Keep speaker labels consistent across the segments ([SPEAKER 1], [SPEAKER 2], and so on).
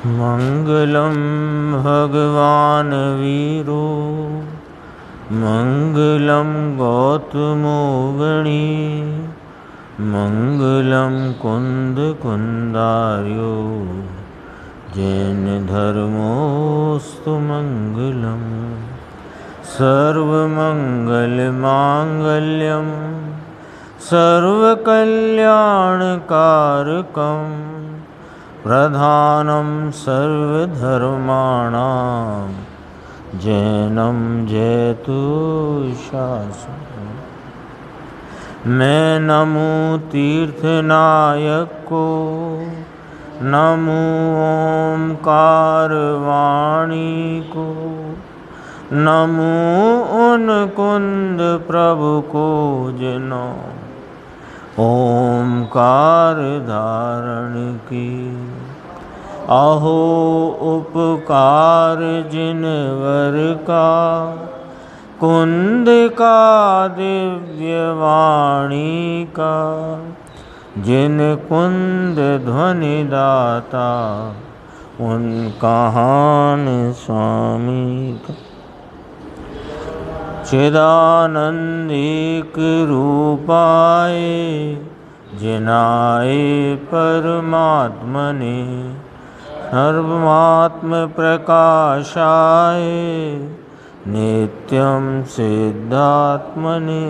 [SPEAKER 1] मंगलम भगवान वीरो मंगलम गौतमो गणी मंगलम कुंद कुंदार्यो जैन धर्मोस्तु मंगलम सर्वमंगल मांगल्यम सर्वकल्याणकारकम प्रधानम सर्वधर्माणां जैनम जयतु शासनम्। मैं नमो तीर्थनायक को, नमो ओंकार वाणी को, नमो उन कुंद प्रभु को जिनो ओंकार धारण की। अहो उपकार जिनवर का कुंद का दिव्य वाणी का, जिन कुंद ध्वनि दाता उन कहान स्वामी का। चिदानंदिक रूपाय जिनाय परमात्मने सर्वात्म प्रकाशाय नित्यं सिद्धात्मने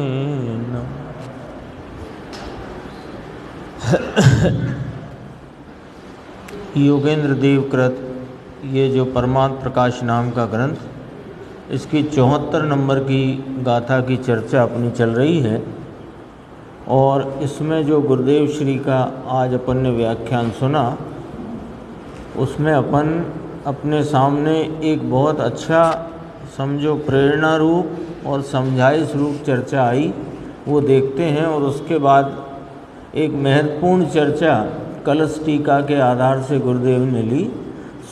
[SPEAKER 1] नमः। योगेंद्र देव कृत ये जो परमात्म प्रकाश नाम का ग्रंथ, इसकी 74 नंबर की गाथा की चर्चा अपनी चल रही है। और इसमें जो गुरुदेव श्री का आज अपन ने व्याख्यान सुना, उसमें अपन अपने सामने एक बहुत अच्छा समझो प्रेरणा रूप और समझाइश रूप चर्चा आई, वो देखते हैं। और उसके बाद एक महत्वपूर्ण चर्चा कलश टीका के आधार से गुरुदेव ने ली।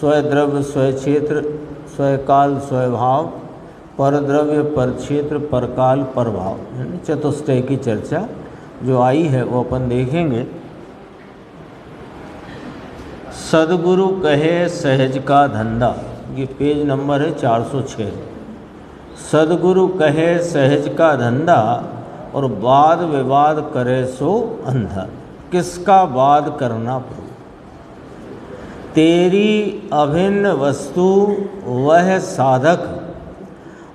[SPEAKER 1] स्वद्रव्य स्वक्षेत्र स्वकाल स्वभाव, परद्रव्य परक्षेत्र परकाल परभाव, चतुष्टय की चर्चा जो आई है वो अपन देखेंगे। सदगुरु कहे सहज का धंधा, ये पेज नंबर है 406। सदगुरु कहे सहज का धंधा और वाद विवाद करे सो अंधा। किसका वाद करना प्रभु? तेरी अभिन्न वस्तु वह साधक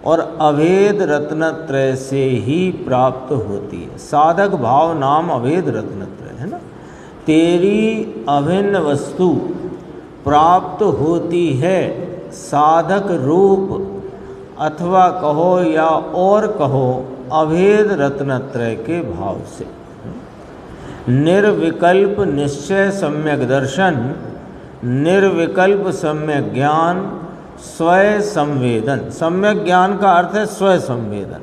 [SPEAKER 1] और अभेद रत्नत्रय से ही प्राप्त होती है। साधक भाव नाम अभेद रत्नत्रय है ना। तेरी अभिन्न वस्तु प्राप्त होती है साधक रूप, अथवा कहो या और कहो अभेद रत्नत्रय के भाव से। निर्विकल्प निश्चय सम्यक दर्शन, निर्विकल्प सम्यक ज्ञान, स्वय संवेदन। सम्यक ज्ञान का अर्थ है स्वय संवेदन।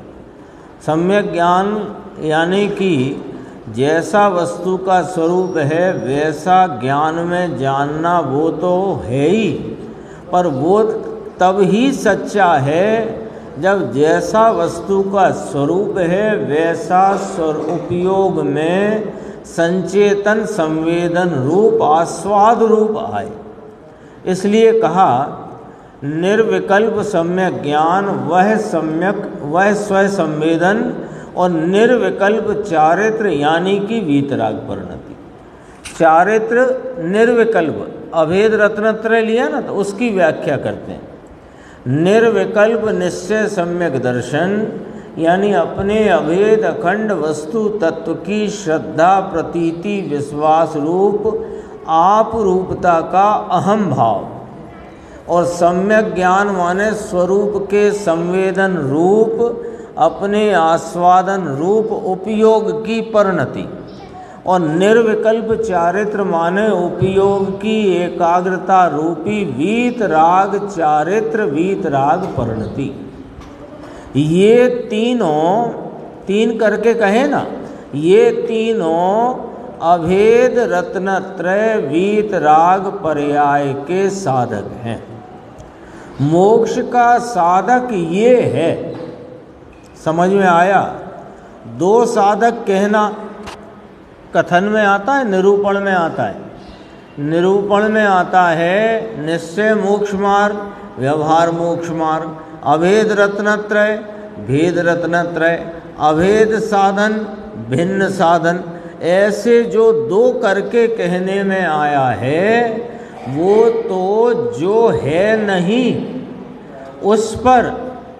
[SPEAKER 1] सम्यक ज्ञान यानी कि जैसा वस्तु का स्वरूप है वैसा ज्ञान में जानना वो तो है ही, पर वो तब ही सच्चा है जब जैसा वस्तु का स्वरूप है वैसा उपयोग में संचेतन संवेदन रूप आस्वाद रूप आए। इसलिए कहा निर्विकल्प सम्यक ज्ञान वह स्वय संवेदन, और निर्विकल्प चारित्र यानी कि वीतराग परिणति। चारित्र निर्विकल्प, अभेद रत्नत्रय लिया ना, तो उसकी व्याख्या करते हैं। निर्विकल्प निश्चय सम्यक दर्शन यानी अपने अभेद अखंड वस्तु तत्व की श्रद्धा प्रतीति विश्वास रूप आप रूपता का अहम भाव। और सम्यक ज्ञान माने स्वरूप के संवेदन रूप अपने आस्वादन रूप उपयोग की परिणति। और निर्विकल्प चारित्र माने उपयोग की एकाग्रता रूपी वीतराग चारित्र वीतराग परिणति। ये तीनों, तीन करके कहे ना, ये तीनों अभेद रत्नत्रय वीतराग पर्याय के साधक हैं। मोक्ष का साधक ये है। समझ में आया? दो साधक कहना कथन में आता है, निरूपण में आता है। निरूपण में आता है निश्चय मोक्ष मार्ग, व्यवहार मोक्ष मार्ग, अभेद रत्नत्रय, भेद रत्नत्रय, अभेद साधन, भिन्न साधन, ऐसे जो दो करके कहने में आया है वो तो जो है नहीं उस पर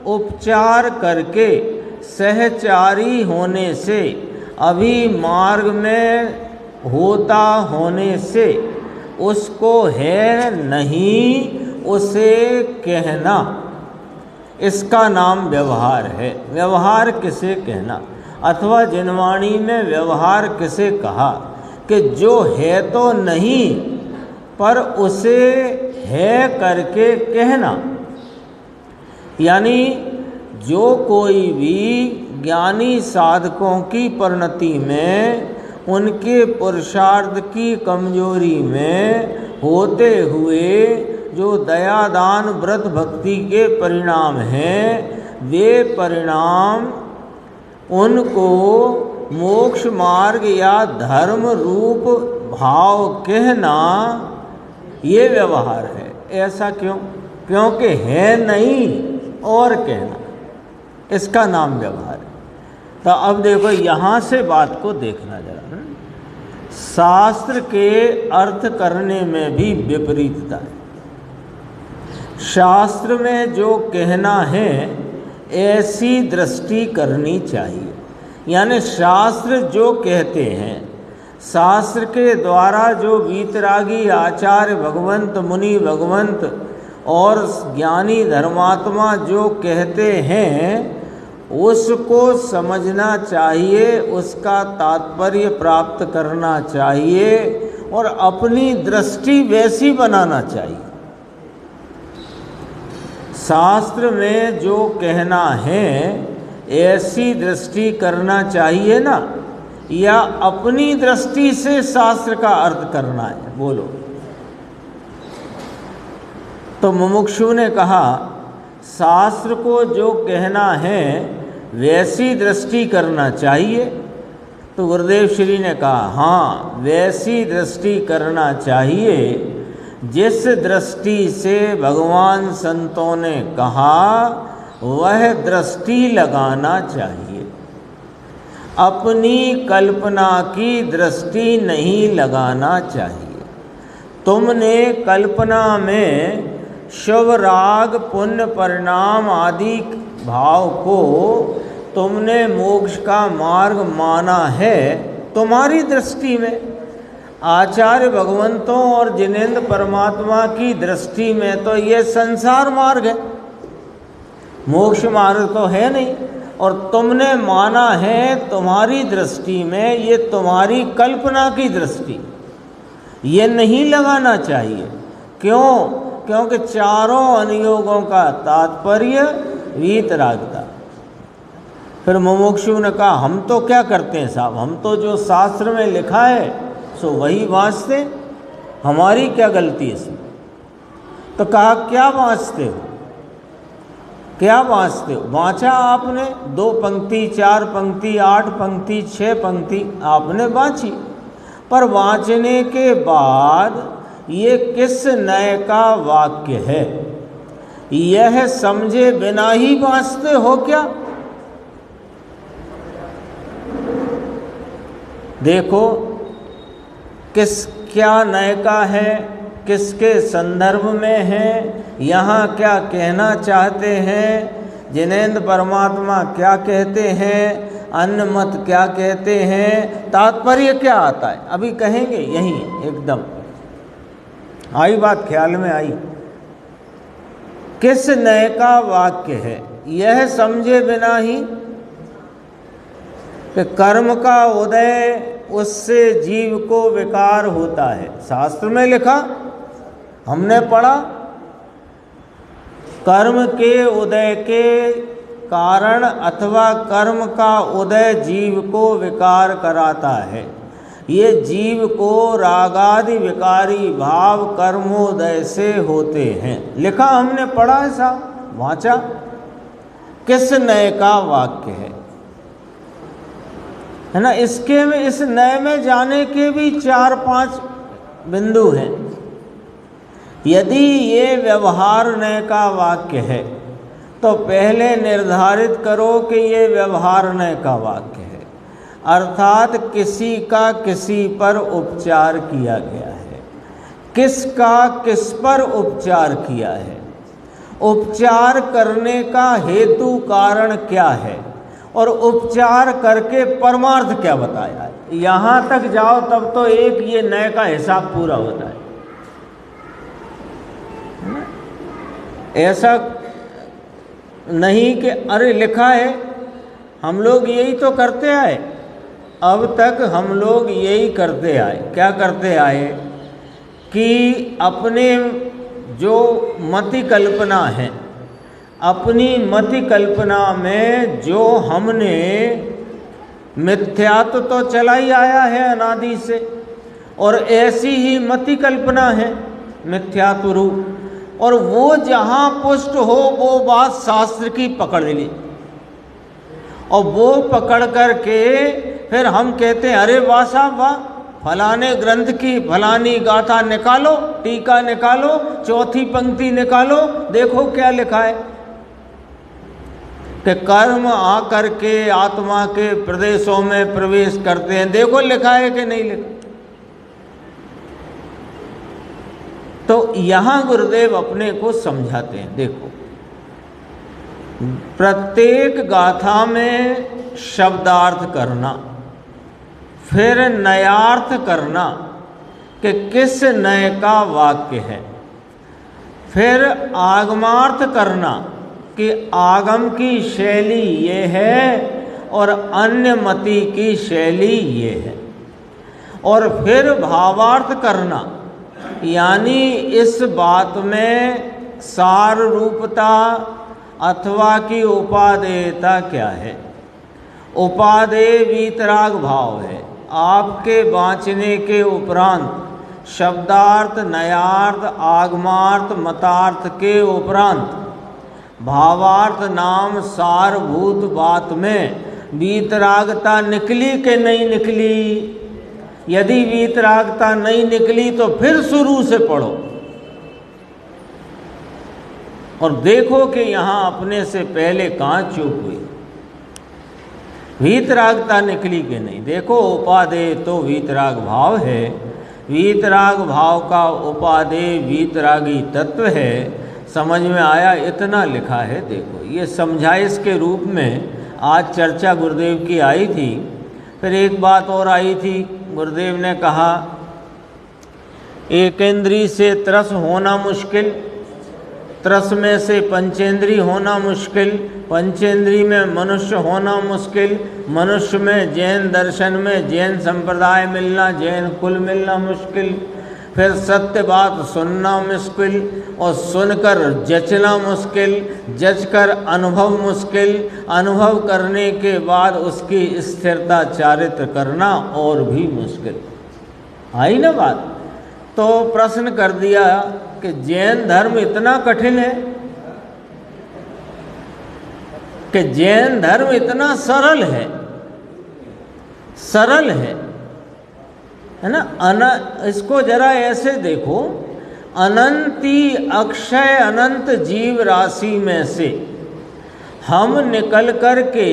[SPEAKER 1] उपचार करके सहचारी होने से, अभी मार्ग में होता होने से उसको है नहीं उसे कहना, इसका नाम व्यवहार है। व्यवहार किसे कहना, अथवा जिनवाणी में व्यवहार किसे कहा कि जो है तो नहीं पर उसे है करके कहना। यानी जो कोई भी ज्ञानी साधकों की परिणति में, उनके पुरुषार्थ की कमजोरी में होते हुए जो दया दान व्रत भक्ति के परिणाम हैं, वे परिणाम उनको मोक्ष मार्ग या धर्म रूप भाव कहना, ये व्यवहार है। ऐसा क्यों? क्योंकि है नहीं और कहना, इसका नाम व्यवहार है। तो अब देखो यहाँ से बात को देखना जरा। शास्त्र के अर्थ करने में भी विपरीतता है। शास्त्र में जो कहना है ऐसी दृष्टि करनी चाहिए। यानी शास्त्र जो कहते हैं, शास्त्र के द्वारा जो वीतरागी आचार्य भगवंत, मुनि भगवंत और ज्ञानी धर्मात्मा जो कहते हैं उसको समझना चाहिए, उसका तात्पर्य प्राप्त करना चाहिए और अपनी दृष्टि वैसी बनाना चाहिए। शास्त्र में जो कहना है ऐसी दृष्टि करना चाहिए ना, या अपनी दृष्टि से शास्त्र का अर्थ करना है? बोलो। तो मुमुक्षु ने कहा शास्त्र को जो कहना है वैसी दृष्टि करना चाहिए। तो गुरुदेव श्री ने कहा हाँ, वैसी दृष्टि करना चाहिए जिस दृष्टि से भगवान संतों ने कहा वह दृष्टि लगाना चाहिए। अपनी कल्पना की दृष्टि नहीं लगाना चाहिए। तुमने कल्पना में शुभ राग पुण्य परिणाम आदि भाव को तुमने मोक्ष का मार्ग माना है। तुम्हारी दृष्टि में आचार्य भगवंतों और जिनेंद्र परमात्मा की दृष्टि में तो ये संसार मार्ग है, मोक्ष मार्ग तो है नहीं। और तुमने माना है, तुम्हारी दृष्टि में ये तुम्हारी कल्पना की दृष्टि, ये नहीं लगाना चाहिए। क्यों? क्योंकि चारों अनुयोगों का तात्पर्य वीतरागता। फिर मुमुक्षु ने कहा हम तो क्या करते हैं साहब, हम तो जो शास्त्र में लिखा है सो वही वाँचते, हमारी क्या गलती है इसमें? तो कहा क्या वाँचते हो, क्या वाँचते हो? वाँचा आपने 2 पंक्ति 4 पंक्ति 8 पंक्ति 6 पंक्ति आपने वाँची, पर वाँचने के बाद ये किस नए का वाक्य है यह समझे बिना ही वाँचते हो क्या? देखो क्या नए का है, किसके संदर्भ में है, यहाँ क्या कहना चाहते हैं, जिनेंद्र परमात्मा क्या कहते हैं, अन्य मत क्या कहते हैं, तात्पर्य क्या आता है, अभी कहेंगे। यही एकदम आई बात, ख्याल में आई। किस नए का वाक्य है यह समझे बिना ही कि कर्म का उदय उससे जीव को विकार होता है। शास्त्र में लिखा, हमने पढ़ा, कर्म के उदय के कारण अथवा कर्म का उदय जीव को विकार कराता है। ये जीव को रागादि विकारी भाव कर्मोदय से होते हैं। लिखा, हमने पढ़ा है साहब, वाचा। किस नए का वाक्य है ना? इसके में, इस नए में जाने के भी 4-5 बिंदु है। यदि ये व्यवहार नय का वाक्य है तो पहले निर्धारित करो कि ये व्यवहार नय का वाक्य है, अर्थात किसी का किसी पर उपचार किया गया है। किसका किस पर उपचार किया है, उपचार करने का हेतु कारण क्या है, और उपचार करके परमार्थ क्या बताया है। यहाँ तक जाओ तब तो एक ये नय का हिसाब पूरा होता है। ऐसा नहीं कि अरे लिखा है, हम लोग यही तो करते आए, अब तक हम लोग यही करते आए। क्या करते आए कि अपने जो मति कल्पना है, अपनी मति कल्पना में जो हमने मिथ्यात्व तो चला ही आया है अनादि से, और ऐसी ही मति कल्पना है मिथ्यात्व रूप, और वो जहाँ पुष्ट हो वो बात शास्त्र की पकड़ ली, और वो पकड़ करके फिर हम कहते हैं अरे वाह साहब वाह, फलाने ग्रंथ की फलानी गाथा निकालो, टीका निकालो, चौथी पंक्ति निकालो, देखो क्या लिखा है कि कर्म आकर के आत्मा के प्रदेशों में प्रवेश करते हैं, देखो लिखा है कि नहीं लिखा। तो यहाँ गुरुदेव अपने को समझाते हैं, देखो प्रत्येक गाथा में शब्दार्थ करना, फिर नयार्थ करना कि किस नय का वाक्य है, फिर आगमार्थ करना कि आगम की शैली ये है और अन्य मति की शैली ये है, और फिर भावार्थ करना यानी इस बात में सार रूपता अथवा की उपादेयता क्या है। उपादेय वीतराग भाव है, आपके वांचने के उपरांत शब्दार्थ नयार्थ आगमार्थ मतार्थ के उपरांत भावार्थ नाम सारभूत बात में वीतरागता निकली कि नहीं निकली। यदि वीतरागता नहीं निकली तो फिर शुरू से पढ़ो और देखो कि यहाँ अपने से पहले कहाँ चूक हुई। वीतरागता निकली कि नहीं, देखो उपादेय तो वीतराग भाव है, वीतराग भाव का उपादेय वीतरागी तत्व है। समझ में आया, इतना लिखा है। देखो ये समझाइश के रूप में आज चर्चा गुरुदेव की आई थी। फिर एक बात और आई थी, गुरुदेव ने कहा एकेंद्री से त्रस होना मुश्किल, त्रस में से पंचेंद्री होना मुश्किल, पंचेंद्री में मनुष्य होना मुश्किल, मनुष्य में जैन दर्शन में जैन संप्रदाय मिलना, जैन कुल मिलना मुश्किल, फिर सत्य बात सुनना मुश्किल और सुनकर जचना मुश्किल, जचकर अनुभव मुश्किल, अनुभव करने के बाद उसकी स्थिरता चारित्र करना और भी मुश्किल। आई ना बात। तो प्रश्न कर दिया कि जैन धर्म इतना कठिन है, कि जैन धर्म इतना सरल है, सरल है ना। इसको जरा ऐसे देखो, अनंती अक्षय अनंत जीव राशि में से हम निकल कर के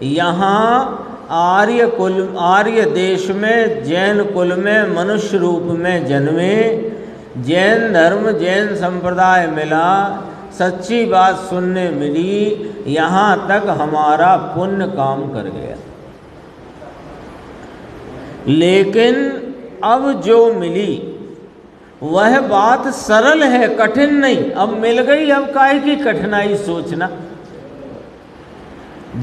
[SPEAKER 1] यहाँ आर्य देश में जैन कुल में मनुष्य रूप में जन्मे, जैन धर्म जैन संप्रदाय मिला, सच्ची बात सुनने मिली, यहाँ तक हमारा पुण्य काम कर गया। लेकिन अब जो मिली वह बात सरल है, कठिन नहीं। अब मिल गई, अब काहे की कठिनाई सोचना।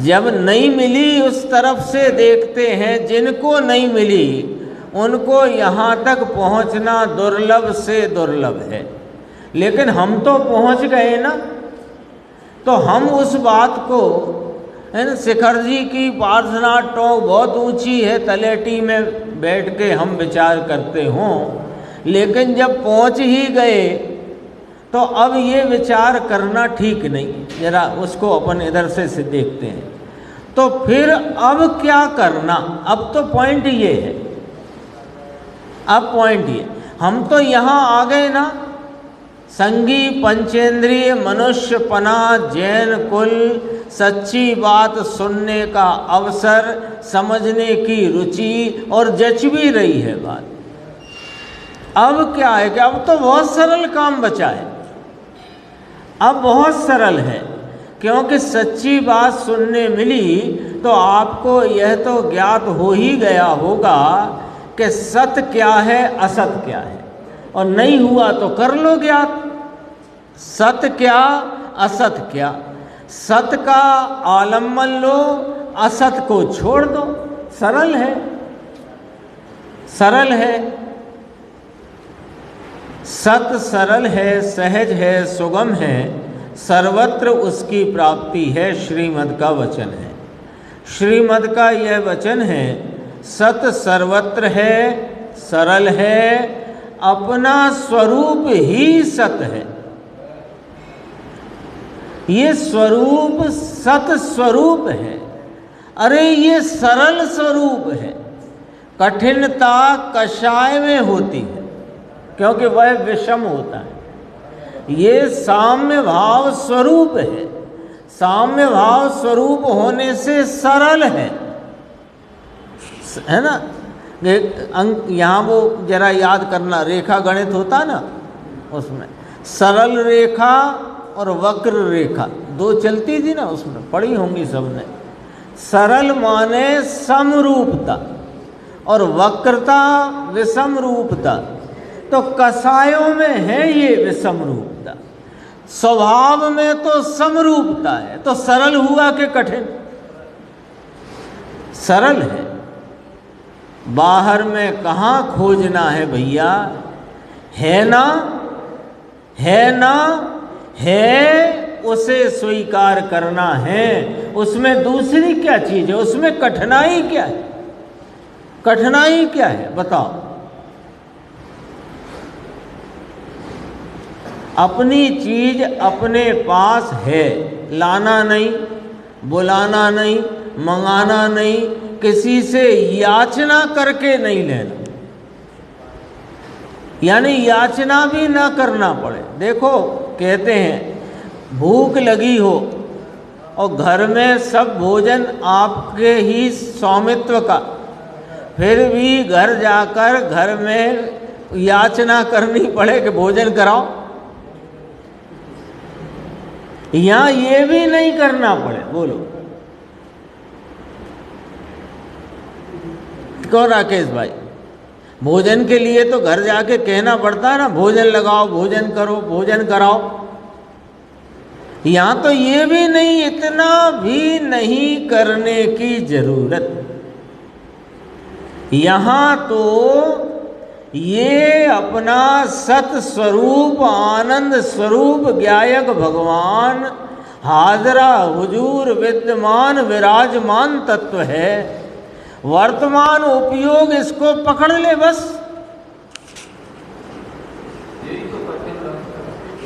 [SPEAKER 1] जब नहीं मिली उस तरफ से देखते हैं, जिनको नहीं मिली उनको यहाँ तक पहुँचना दुर्लभ से दुर्लभ है। लेकिन हम तो पहुँच गए ना, तो हम उस बात को, है ना, शिखर जी की प्रार्थना टोंक बहुत ऊंची है, तलेटी में बैठ के हम विचार करते हों, लेकिन जब पहुंच ही गए तो अब ये विचार करना ठीक नहीं। जरा उसको अपन इधर से देखते हैं। तो फिर अब क्या करना, अब तो पॉइंट ये है, अब पॉइंट ये, हम तो यहाँ आ गए ना, संगी पंचेंद्रिय मनुष्य पना जैन कुल, सच्ची बात सुनने का अवसर, समझने की रुचि, और जच भी रही है बात। अब क्या है कि अब तो बहुत सरल काम बचा है, अब बहुत सरल है, क्योंकि सच्ची बात सुनने मिली तो आपको यह तो ज्ञात हो ही गया होगा कि सत्य क्या है असत क्या है, और नहीं हुआ तो कर लो ज्ञात, सत्य क्या असत क्या। सत्य का आलम्बन लो, असत को छोड़ दो, सरल है, सरल है। सत्य सरल है, सहज है, सुगम है, सर्वत्र उसकी प्राप्ति है, श्रीमद् का वचन है। श्रीमद् का यह वचन है, सत्य सर्वत्र है, सरल है, अपना स्वरूप ही सत्य है। ये स्वरूप सत स्वरूप है। अरे ये सरल स्वरूप है, कठिनता कषाय में होती है क्योंकि वह विषम होता है। ये साम्य भाव स्वरूप है, साम्य भाव स्वरूप होने से सरल है ना। अंक यहाँ वो जरा याद करना, रेखा गणित होता ना, उसमें सरल रेखा और वक्र रेखा दो चलती थी ना, उसमें पढ़ी होंगी सबने। सरल माने समरूपता और वक्रता विषम रूपता। तो कसायों में है ये विषम रूपता, स्वभाव में तो समरूपता है। तो सरल हुआ कि कठिन? सरल है। बाहर में कहाँ खोजना है भैया, है ना, है ना, है, उसे स्वीकार करना है। उसमें दूसरी क्या चीज है, उसमें कठिनाई क्या है? कठिनाई क्या है बताओ? अपनी चीज अपने पास है, लाना नहीं, बुलाना नहीं, मंगाना नहीं, किसी से याचना करके नहीं लेना, यानी याचना भी ना करना पड़े। देखो कहते हैं भूख लगी हो और घर में सब भोजन आपके ही स्वामित्व का, फिर भी घर जाकर घर में याचना करनी पड़े कि भोजन कराओ, यहां ये भी नहीं करना पड़े। बोलो कौन? राकेश भाई, भोजन के लिए तो घर जाके कहना पड़ता है ना, भोजन लगाओ, भोजन करो, भोजन कराओ। यहां तो ये भी नहीं, इतना भी नहीं करने की जरूरत। यहां तो ये अपना सत स्वरूप आनंद स्वरूप ज्ञायक भगवान हाजरा हुजूर विद्यमान विराजमान तत्व है। वर्तमान उपयोग इसको पकड़ ले बस।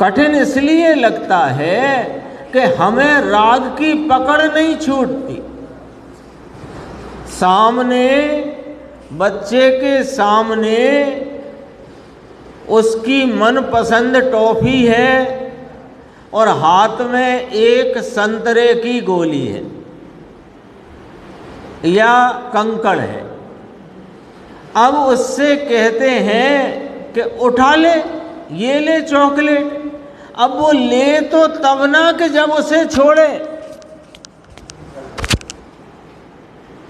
[SPEAKER 1] कठिन इसलिए लगता है कि हमें राग की पकड़ नहीं छूटती। सामने बच्चे के सामने उसकी मनपसंद टॉफी है और हाथ में एक संतरे की गोली है या कंकड़ है। अब उससे कहते हैं कि उठा ले, ये ले चॉकलेट। अब वो ले तो तब ना कि जब उसे छोड़े।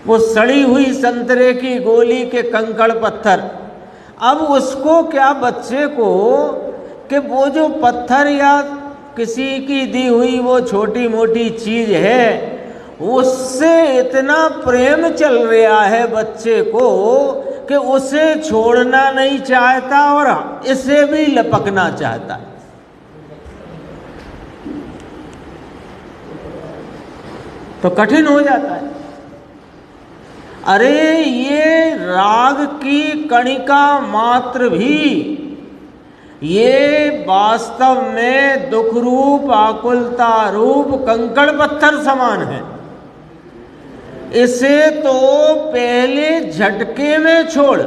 [SPEAKER 1] वो सड़ी हुई संतरे की गोली के कंकड़ पत्थर, अब उसको क्या बच्चे को कि वो जो पत्थर या किसी की दी हुई वो छोटी मोटी चीज है उससे इतना प्रेम चल रहा है बच्चे को कि उसे छोड़ना नहीं चाहता और इसे भी लपकना चाहता है। तो कठिन हो जाता है। अरे ये राग की कणिका मात्र भी ये वास्तव में दुख रूप आकुलता रूप कंकड़ पत्थर समान है। इसे तो पहले झटके में छोड़,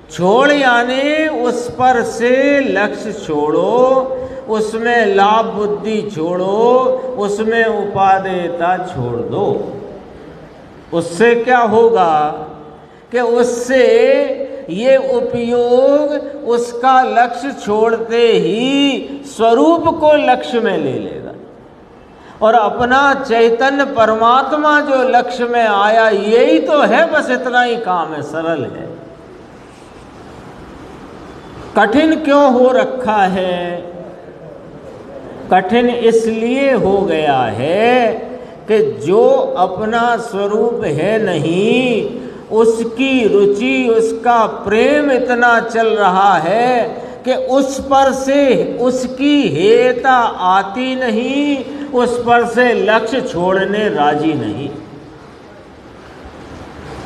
[SPEAKER 1] छोड़ यानी उस पर से लक्ष्य छोड़ो, उसमें लाभ बुद्धि छोड़ो, उसमें उपादेयता छोड़ दो। उससे क्या होगा कि उससे ये उपयोग उसका लक्ष्य छोड़ते ही स्वरूप को लक्ष्य में ले लेगा, और अपना चैतन्य परमात्मा जो लक्ष्य में आया यही तो है, बस इतना ही काम है, सरल है। कठिन क्यों हो रखा है? कठिन इसलिए हो गया है कि जो अपना स्वरूप है नहीं, उसकी रुचि, उसका प्रेम इतना चल रहा है कि उस पर से उसकी हेयता आती नहीं, उस पर से लक्ष्य छोड़ने राजी नहीं,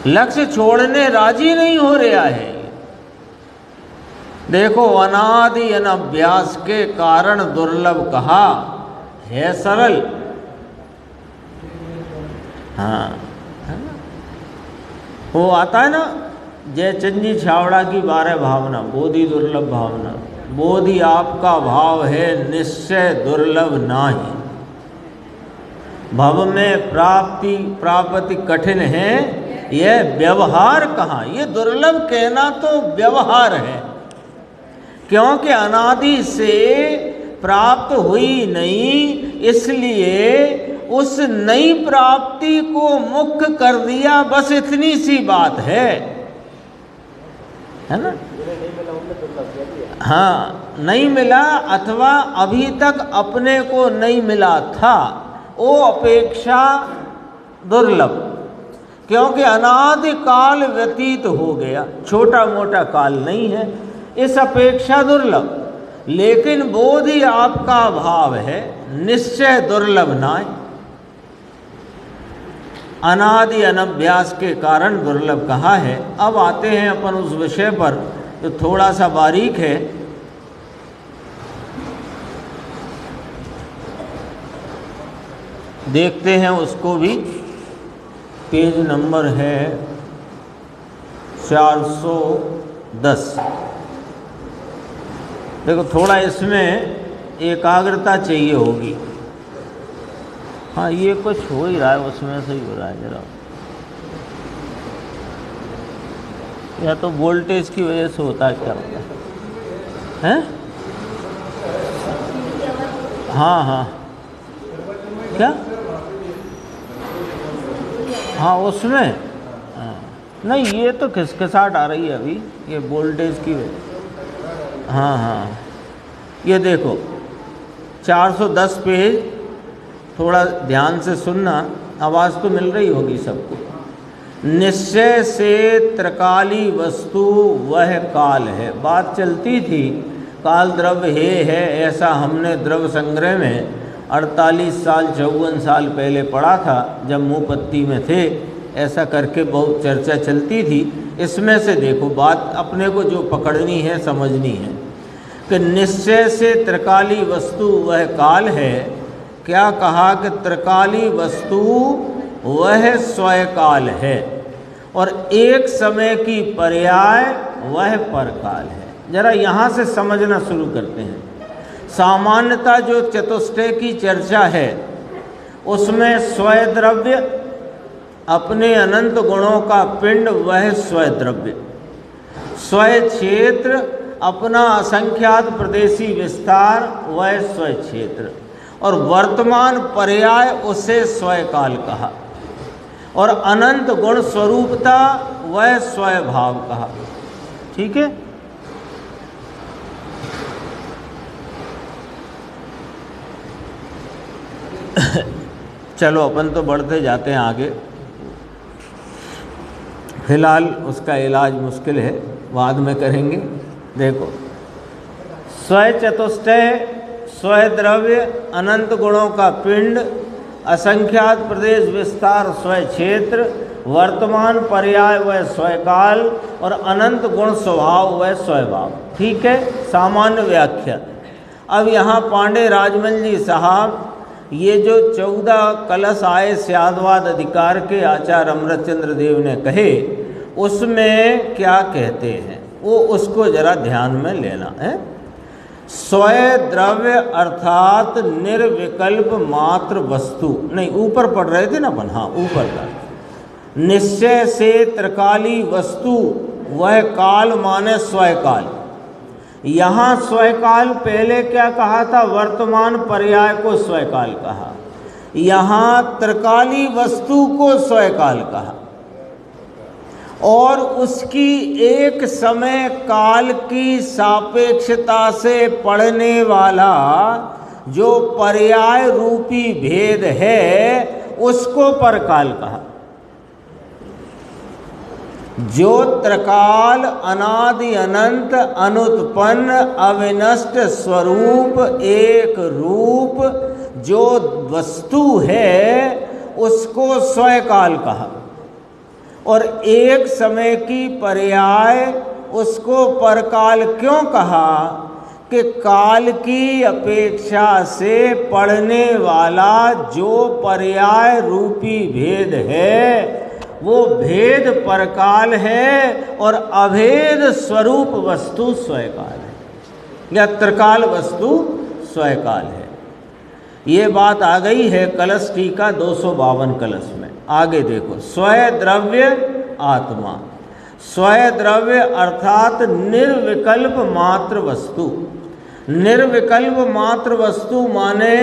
[SPEAKER 1] लक्ष्य छोड़ने राजी नहीं हो रहा है। देखो, अनादि अनभ्यास के कारण दुर्लभ कहा है, सरल। हाँ, है ना? वो आता है ना जयचंद जी छावड़ा की 12 भावना, बोधि दुर्लभ भावना। बोधि आपका भाव है निश्चय दुर्लभ नाही, भव में प्राप्ति कठिन है, यह व्यवहार कहाँ। ये दुर्लभ कहना तो व्यवहार है, क्योंकि अनादि से प्राप्त हुई नहीं, इसलिए उस नई प्राप्ति को मुख्य कर दिया, बस इतनी सी बात है ना। हाँ, नहीं मिला अथवा अभी तक अपने को नहीं मिला था, वो अपेक्षा दुर्लभ, क्योंकि अनादि काल व्यतीत हो गया, छोटा मोटा काल नहीं है, इस अपेक्षा दुर्लभ। लेकिन बोधि आपका भाव है निश्चय दुर्लभ नाय, अनादि अनभ्यास के कारण दुर्लभ कहा है। अब आते हैं अपन उस विषय पर जो थोड़ा सा बारीक है। देखते हैं उसको भी। पेज नंबर है 410। देखो, थोड़ा इसमें एकाग्रता चाहिए होगी। हाँ, ये कुछ हो ही रहा है, उसमें से ही हो रहा है जरा, या तो वोल्टेज की वजह से होता है, क्या होता है? हैं? हाँ हाँ, क्या? हाँ, उसमें हाँ। नहीं, ये तो खिसखिसाहट आ रही है अभी, ये वोल्टेज की वजह। हाँ हाँ, ये देखो 410 पेज, थोड़ा ध्यान से सुनना, आवाज़ तो मिल रही होगी सबको। निश्चय से त्रिकाली वस्तु वह काल है। बात चलती थी काल द्रव्य है, ऐसा हमने द्रव्य संग्रह में 48 साल 54 साल पहले पढ़ा था, जब मुँहपत्ती में थे, ऐसा करके बहुत चर्चा चलती थी। इसमें से देखो, बात अपने को जो पकड़नी है, समझनी है कि निश्चय से त्रिकाली वस्तु वह काल है। क्या कहा कि त्रिकाली वस्तु वह स्वयकाल है, और एक समय की पर्याय वह परकाल है। जरा यहाँ से समझना शुरू करते हैं। सामान्यतः जो चतुष्टय की चर्चा है, उसमें स्वयद्रव्य अपने अनंत गुणों का पिंड वह स्वयद्रव्य, स्वय क्षेत्र अपना असंख्यात प्रदेशी विस्तार वह स्वय क्षेत्र, और वर्तमान पर्याय उसे स्वयकाल कहा, और अनंत गुण स्वरूपता वह स्वयभाव कहा। ठीक है? चलो, अपन तो बढ़ते जाते हैं आगे, फिलहाल उसका इलाज मुश्किल है, बाद में करेंगे। देखो, स्वय चतुष्टय, स्वय द्रव्य, अनंत गुणों का पिंड, असंख्यात प्रदेश विस्तार स्वय क्षेत्र, वर्तमान पर्याय वह स्वयकाल, और अनंत गुण स्वभाव वह स्वयभाव। ठीक है, सामान्य व्याख्या। अब यहाँ पांडे राजमल जी साहब ये जो 14 कलश आए स्यादवाद अधिकार के आचार्य अमृतचंद्र देव ने कहे, उसमें क्या कहते हैं? वो उसको जरा ध्यान में लेना है। स्वय द्रव्य अर्थात निर्विकल्प मात्र वस्तु, नहीं ऊपर पढ़ रहे थे ना अपन, हाँ ऊपर का, निश्चय से त्रिकाली वस्तु वह काल माने स्वयकाल। यहाँ स्वयकाल पहले क्या कहा था, वर्तमान पर्याय को स्वयकाल कहा, यहाँ त्रिकाली वस्तु को स्वयकाल कहा। और उसकी एक समय काल की सापेक्षता से पड़ने वाला जो पर्याय रूपी भेद है उसको परकाल कहा। जो त्रिकाल अनादि अनंत अनुत्पन्न अविनष्ट स्वरूप एक रूप जो वस्तु है उसको स्वयकाल कहा। और एक समय की पर्याय उसको परकाल क्यों कहा कि काल की अपेक्षा से पड़ने वाला जो पर्याय रूपी भेद है वो भेद परकाल है और अभेद स्वरूप वस्तु स्वयकाल है या त्रिकाल वस्तु स्वयकाल है। ये बात आ गई है कलश टीका 252 कलश में। आगे देखो, स्वय द्रव्य आत्मा, स्वय द्रव्य अर्थात निर्विकल्प मात्र वस्तु। निर्विकल्प मात्र वस्तु माने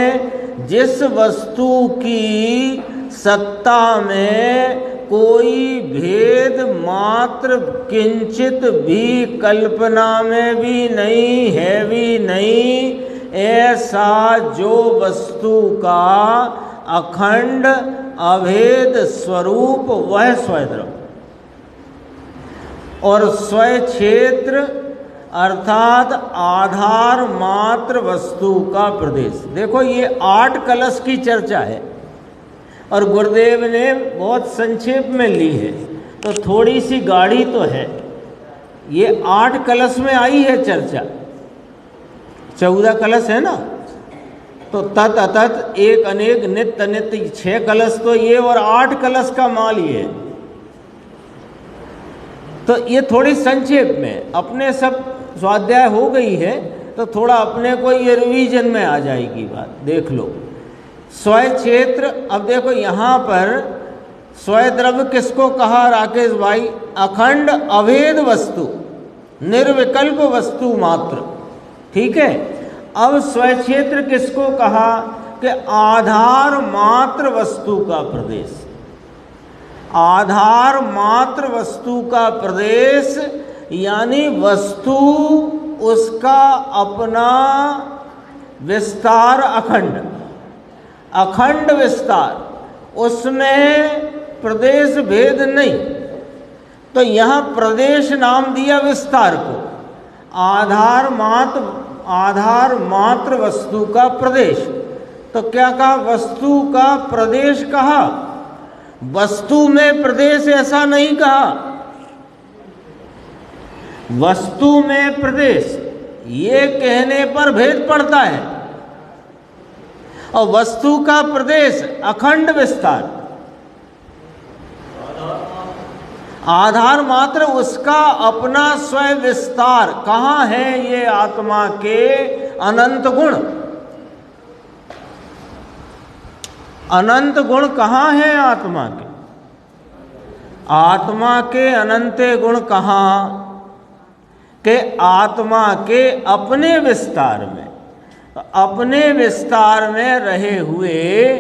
[SPEAKER 1] जिस वस्तु की सत्ता में कोई भेद मात्र किंचित भी कल्पना में भी नहीं है भी नहीं, ऐसा जो वस्तु का अखंड अभेद स्वरूप वह स्वयद्रव्य। और स्वय क्षेत्र अर्थात आधार मात्र वस्तु का प्रदेश। देखो ये 8 कलश की चर्चा है और गुरुदेव ने बहुत संक्षेप में ली है, तो थोड़ी सी गाढ़ी तो है। ये 8 कलश में आई है चर्चा, 14 कलश है ना, तो तत् अतत् एक अनेक नित्य अनित्य 6 कलश तो ये और 8 कलश का माल ये। तो ये थोड़ी संक्षेप में, अपने सब स्वाध्याय हो गई है तो थोड़ा अपने को ये रिवीजन में आ जाएगी बात। देख लो स्वय क्षेत्र। अब देखो यहाँ पर स्वय द्रव्य किसको कहा राकेश भाई, अखंड अभेद वस्तु, निर्विकल्प वस्तु मात्र, ठीक है। अब स्वय क्षेत्र किसको कहा कि आधार मात्र वस्तु का प्रदेश। आधार मात्र वस्तु का प्रदेश यानी वस्तु उसका अपना विस्तार अखंड, अखंड विस्तार, उसमें प्रदेश भेद नहीं। तो यहाँ प्रदेश नाम दिया विस्तार को। आधार मात्र वस्तु का प्रदेश। तो क्या कहा, वस्तु का प्रदेश कहा, वस्तु में प्रदेश ऐसा नहीं कहा। वस्तु में प्रदेश ये कहने पर भेद पड़ता है, और वस्तु का प्रदेश अखंड विस्तार, आधार मात्र उसका अपना स्वय विस्तार। कहाँ है ये आत्मा के अनंत गुण, अनंत गुण कहाँ है आत्मा के, आत्मा के अनंत गुण कहाँ के, आत्मा के अपने विस्तार में, अपने विस्तार में रहे हुए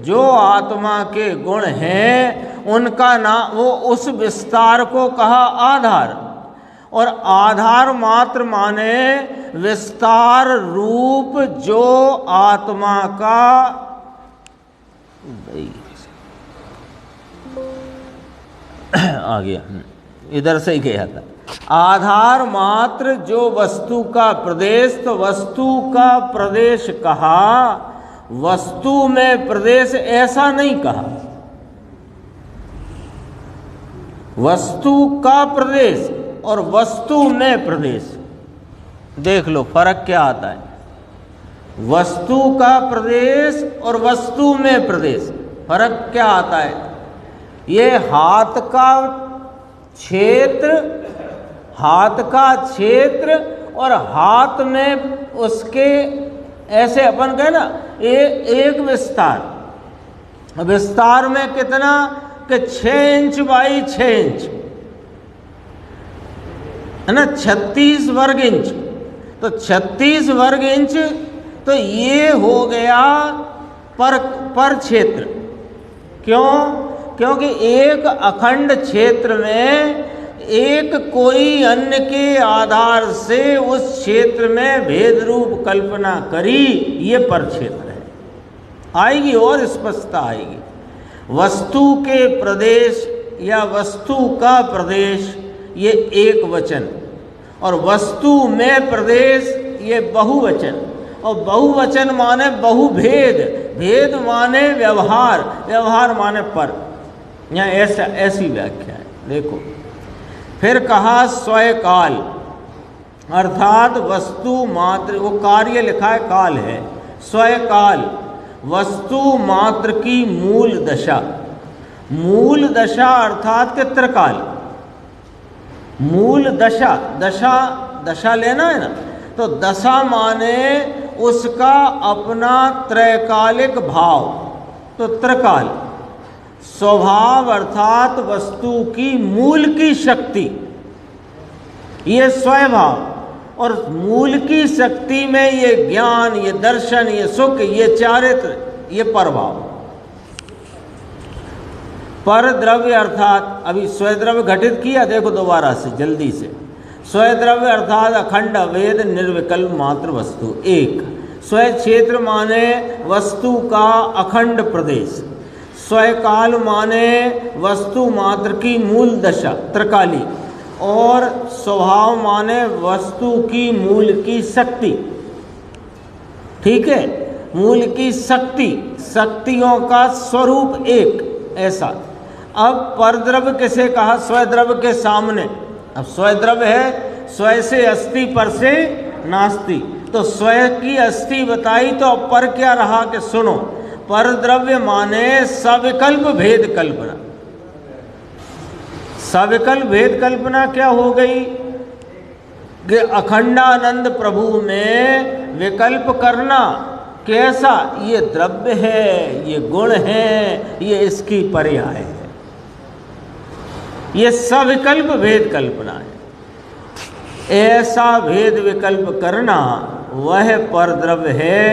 [SPEAKER 1] जो आत्मा के गुण हैं उनका नाम, वो उस विस्तार को कहा आधार। और आधार मात्र माने विस्तार रूप जो आत्मा का, आ गया इधर से ही गया था, आधार मात्र जो वस्तु का प्रदेश। तो वस्तु का प्रदेश कहा, वस्तु में प्रदेश ऐसा नहीं कहा। वस्तु का प्रदेश और वस्तु में प्रदेश, देख लो फर्क क्या आता है। वस्तु का प्रदेश और वस्तु में प्रदेश, फर्क क्या आता है। ये हाथ का क्षेत्र हाथ का क्षेत्र और हाथ में उसके ऐसे अपन कहे ना एक विस्तार, विस्तार में कितना कि 6 इंच बाई 6 इंच है ना, 36 वर्ग इंच। तो 36 वर्ग इंच तो ये हो गया पर क्षेत्र। क्यों? क्योंकि एक अखंड क्षेत्र में एक कोई अन्य के आधार से उस क्षेत्र में भेद रूप कल्पना करी, ये पर क्षेत्र है। आएगी और स्पष्टता आएगी। वस्तु के प्रदेश या वस्तु का प्रदेश ये एक वचन, और वस्तु में प्रदेश ये बहुवचन, और बहुवचन माने बहुभेद, भेद माने व्यवहार, व्यवहार माने पर। यहाँ ऐसी व्याख्या है। देखो फिर कहा स्वयकाल, अर्थात वस्तु मात्र, वो कार्य लिखा है काल है, स्वयकाल वस्तु मात्र की मूल दशा। मूल दशा अर्थात के त्रिकाल, मूल दशा, दशा दशा लेना है ना, तो दशा माने उसका अपना त्रैकालिक भाव, तो त्रिकाल। स्वभाव अर्थात वस्तु की मूल की शक्ति, ये स्वभाव, और मूल की शक्ति में ये ज्ञान, ये दर्शन, ये सुख, ये चारित्र, ये परभाव। पर द्रव्य अर्थात, अभी स्वद्रव्य घटित किया, देखो दोबारा से जल्दी से। स्वद्रव्य अर्थात अखंड अभेद निर्विकल्प मात्र वस्तु एक। स्वय क्षेत्र माने वस्तु का अखंड प्रदेश। स्वयकाल माने वस्तु मात्र की मूल दशा त्रिकाली, और स्वभाव माने वस्तु की मूल की शक्ति। ठीक है, मूल की शक्ति, शक्तियों का स्वरूप एक, ऐसा। अब परद्रव्य किसे कहा? स्वद्रव्य के सामने। अब स्वद्रव्य है स्वय से अस्ति, पर से नास्ति, तो स्वय की अस्ति बताई, तो अब पर क्या रहा कि सुनो, परद्रव्य माने सविकल्प भेद कल्पना। सविकल्प भेद कल्पना क्या हो गई कि अखंडानंद प्रभु में विकल्प करना। कैसा? ये द्रव्य है, ये गुण है, ये इसकी पर्याय है, ये सविकल्प भेद कल्पना है। ऐसा भेद विकल्प करना वह परद्रव्य है,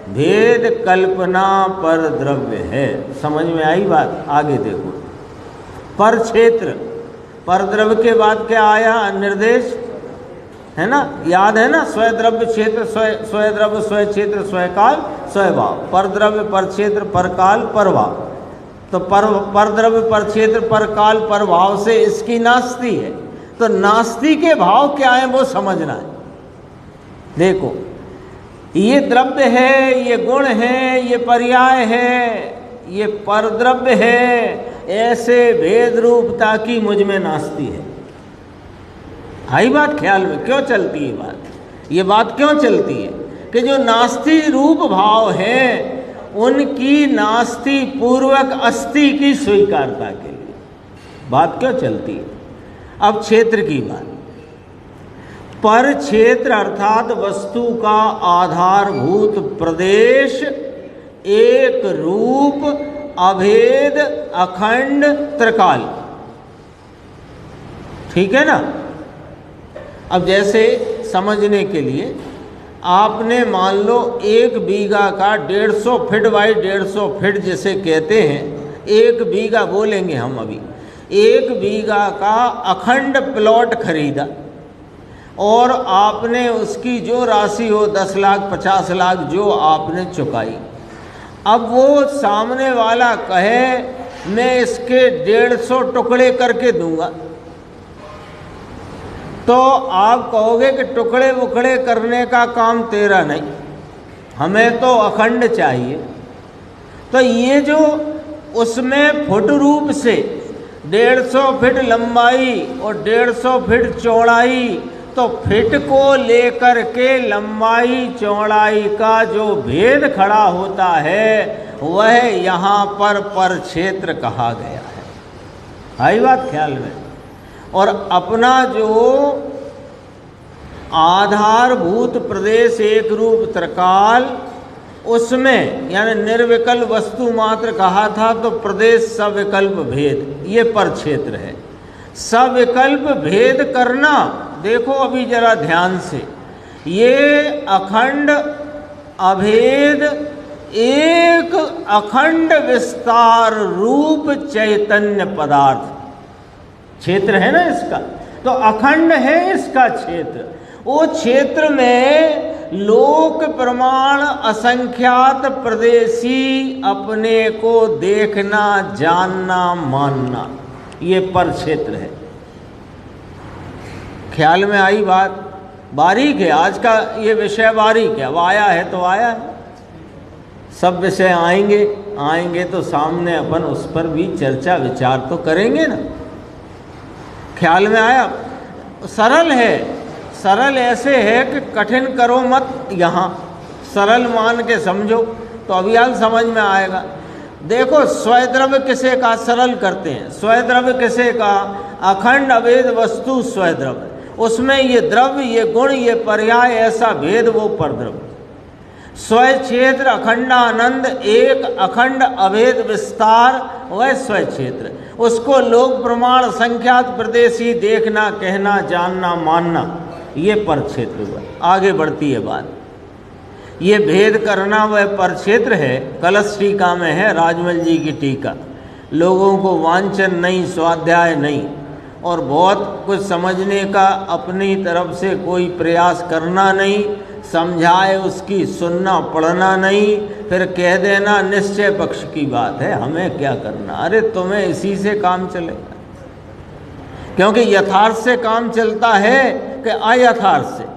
[SPEAKER 1] भेद कल्पना पर द्रव्य है। समझ में आई बात? आगे देखो, पर क्षेत्र, पर द्रव्य के बाद क्या आया? निर्देश है ना, याद है ना, स्वद्रव्य क्षेत्र, स्वद्रव्य स्वय क्षेत्र, स्वयकाल स्वयभाव, पर द्रव्य पर क्षेत्र पर काल पर भाव। तो पर द्रव्य पर क्षेत्र पर काल पर भाव से इसकी नास्ति है। तो नास्ति के भाव क्या है वो समझना है। देखो ये द्रव्य है, ये गुण है, ये पर्याय है, ये परद्रव्य है, ऐसे भेद रूपता की मुझ में नास्ति है। आई बात ख्याल में? क्यों चलती है बात? ये बात क्यों चलती है कि जो नास्ति रूप भाव है उनकी नास्ति पूर्वक अस्ति की स्वीकारता के लिए बात क्यों चलती है। अब क्षेत्र की बात, पर क्षेत्र अर्थात वस्तु का आधारभूत प्रदेश एक रूप अभेद अखंड त्रिकाल। ठीक है ना? अब जैसे समझने के लिए आपने मान लो 1 बीघा का 150 फीट बाई 150 फीट जिसे कहते हैं, 1 बीघा बोलेंगे हम अभी, 1 बीघा का अखंड प्लॉट खरीदा और आपने उसकी जो राशि हो 10 लाख 50 लाख जो आपने चुकाई। अब वो सामने वाला कहे मैं इसके 150 टुकड़े करके दूंगा, तो आप कहोगे कि टुकड़े वुकड़े करने का काम तेरा नहीं, हमें तो अखंड चाहिए। तो ये जो उसमें फुट रूप से 150 फीट लंबाई और 150 फीट चौड़ाई, तो फिट को लेकर के लंबाई चौड़ाई का जो भेद खड़ा होता है वह यहाँ पर क्षेत्र कहा गया है। आई बात ख्याल में? और अपना जो आधारभूत प्रदेश एक रूप त्रिकाल, उसमें यानी निर्विकल्प वस्तु मात्र कहा था, तो प्रदेश सविकल्प भेद ये पर क्षेत्र है। सविकल्प भेद करना, देखो अभी जरा ध्यान से, ये अखंड अभेद एक अखंड विस्तार रूप चैतन्य पदार्थ क्षेत्र है ना इसका, तो अखंड है इसका क्षेत्र। वो क्षेत्र में लोक प्रमाण असंख्यात प्रदेशी अपने को देखना, जानना, मानना, ये पर क्षेत्र है। ख्याल में आई बात? बारीक है आज का ये विषय, बारीक है। अब आया है तो आया है, सब विषय आएंगे तो सामने अपन उस पर भी चर्चा विचार तो करेंगे ना। ख्याल में आया? सरल है, सरल ऐसे है कि कठिन करो मत, यहाँ सरल मान के समझो तो अभियान समझ में आएगा। देखो स्वद्रव्य किसे का सरल करते हैं, स्वद्रव्य किसे का? अखंड अभेद वस्तु स्वद्रव्य, उसमें ये द्रव्य, ये गुण, ये पर्याय, ऐसा भेद वो परद्रव्य। स्वय क्षेत्र अखंडानंद एक अखंड अभेद विस्तार, वह स्वय क्षेत्र, उसको लोक प्रमाण संख्यात प्रदेशी देखना, कहना, जानना, मानना, ये पर क्षेत्र हुआ। आगे बढ़ती है बात, ये भेद करना वह पर क्षेत्र है। कलश टीका में है, राजमल जी की टीका। लोगों को वांछन नहीं, स्वाध्याय नहीं, और बहुत कुछ समझने का अपनी तरफ से कोई प्रयास करना नहीं, समझाए उसकी सुनना पढ़ना नहीं, फिर कह देना निश्चय पक्ष की बात है, हमें क्या करना। अरे तुम्हें इसी से काम चलेगा, क्योंकि यथार्थ से काम चलता है कि अयथार्थ से।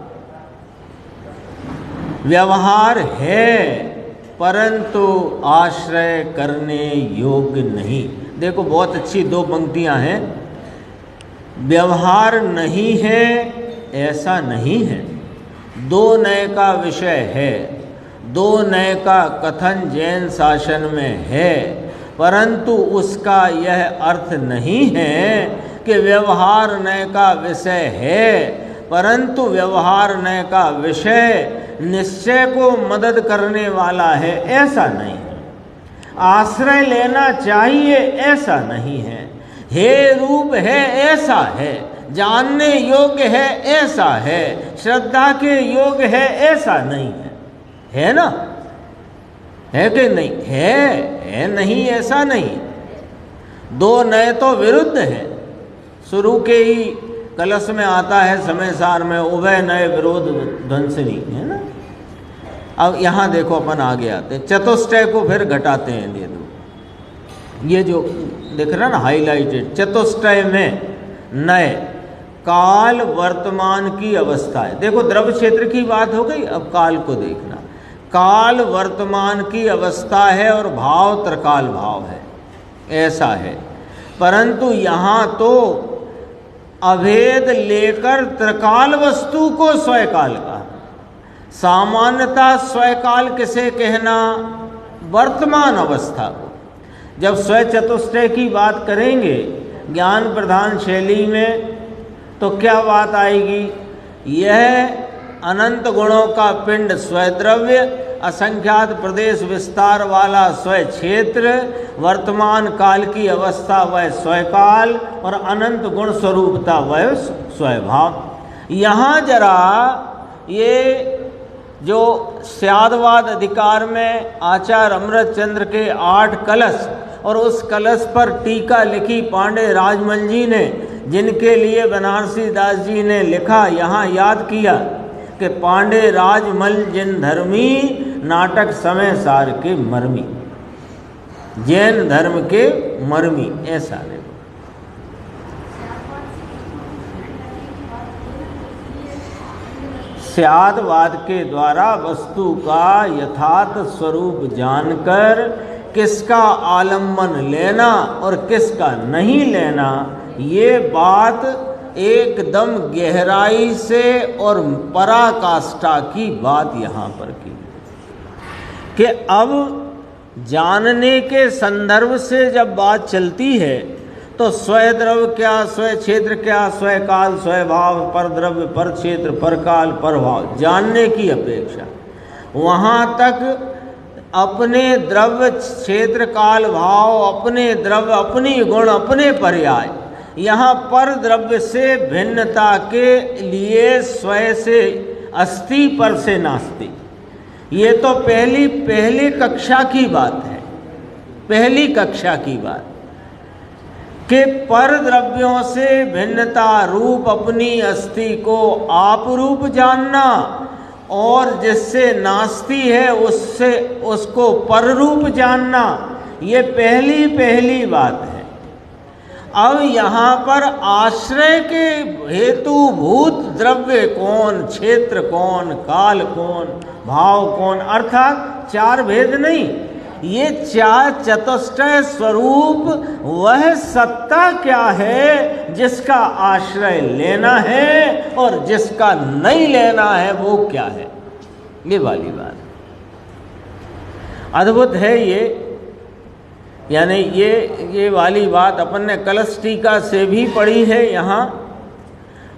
[SPEAKER 1] व्यवहार है परंतु आश्रय करने योग्य नहीं। देखो बहुत अच्छी दो पंक्तियां हैं। व्यवहार नहीं है ऐसा नहीं है, दो नय का विषय है, दो नय का कथन जैन शासन में है, परंतु उसका यह अर्थ नहीं है कि व्यवहार नय का विषय है, परंतु व्यवहार नय का विषय निश्चय को मदद करने वाला है, ऐसा नहीं है। आश्रय लेना चाहिए ऐसा नहीं है, हे रूप है ऐसा है, जानने योग्य है ऐसा है, श्रद्धा के योग्य है ऐसा नहीं है ना? है कि नहीं? है नहीं, ऐसा नहीं। दो नए तो विरुद्ध है। शुरू के ही कलश में आता है समय सार में, उभय नए विरोध ध्वंसनी, है ना? अब यहाँ देखो अपन आगे आते हैं, चतुष्टय को फिर घटाते हैं। ये जो दिख रहा ना हाईलाइटेड, चतुष्टय में नए काल वर्तमान की अवस्था है। देखो द्रव्य क्षेत्र की बात हो गई, अब काल को देखना। काल वर्तमान की अवस्था है और भाव त्रिकाल भाव है, ऐसा है। परंतु यहाँ तो अभेद लेकर त्रिकाल वस्तु को स्वयकाल कहा। सामान्यतः स्वयकाल किसे कहना? वर्तमान अवस्था को। जब स्वय चतुष्टय की बात करेंगे ज्ञान प्रधान शैली में, तो क्या बात आएगी? यह अनंत गुणों का पिंड स्वद्रव्य, असंख्यात प्रदेश विस्तार वाला स्वय क्षेत्र, वर्तमान काल की अवस्था वह स्वयकाल, और अनंत गुण स्वरूपता वह स्वयभाव। यहाँ जरा ये जो स्यादवाद अधिकार में आचार्य अमृतचंद्र के 8 कलश, और उस कलश पर टीका लिखी पांडे राजमल जी ने, जिनके लिए बनारसी दास जी ने लिखा, यहाँ याद किया कि पांडे राजमल जिन धर्मी, नाटक समय सार के मर्मी, जैन धर्म के मर्मी, ऐसा देखो। स्यादवाद के द्वारा वस्तु का यथार्थ स्वरूप जानकर किसका आलम्बन लेना और किसका नहीं लेना, ये बात एकदम गहराई से और पराकाष्ठा की बात यहाँ पर की कि अब जानने के संदर्भ से जब बात चलती है तो स्वय द्रव्य क्या, स्वय क्षेत्र क्या, स्वय काल, स्वय भाव, पर द्रव्य, पर क्षेत्र, पर काल, पर भाव जानने की अपेक्षा वहाँ तक अपने द्रव्य क्षेत्र काल भाव, अपने द्रव्य, अपनी गुण, अपने पर्याय, यहाँ पर द्रव्य से भिन्नता के लिए स्वय से अस्ति, पर से नास्ति। ये तो पहली कक्षा की बात है, पहली कक्षा की बात कि पर द्रव्यों से भिन्नता रूप अपनी अस्थि को आप रूप जानना और जिससे नास्ति है उससे उसको पर रूप जानना, ये पहली बात है। अब यहाँ पर आश्रय के हेतुभूत द्रव्य कौन, क्षेत्र कौन, काल कौन, भाव कौन, अर्थात चार भेद नहीं, ये चार चतुष्टय स्वरूप वह सत्ता क्या है जिसका आश्रय लेना है और जिसका नहीं लेना है वो क्या है। ये वाली बात अद्भुत है ये, यानी ये वाली बात अपन ने कलश टीका से भी पढ़ी है यहाँ,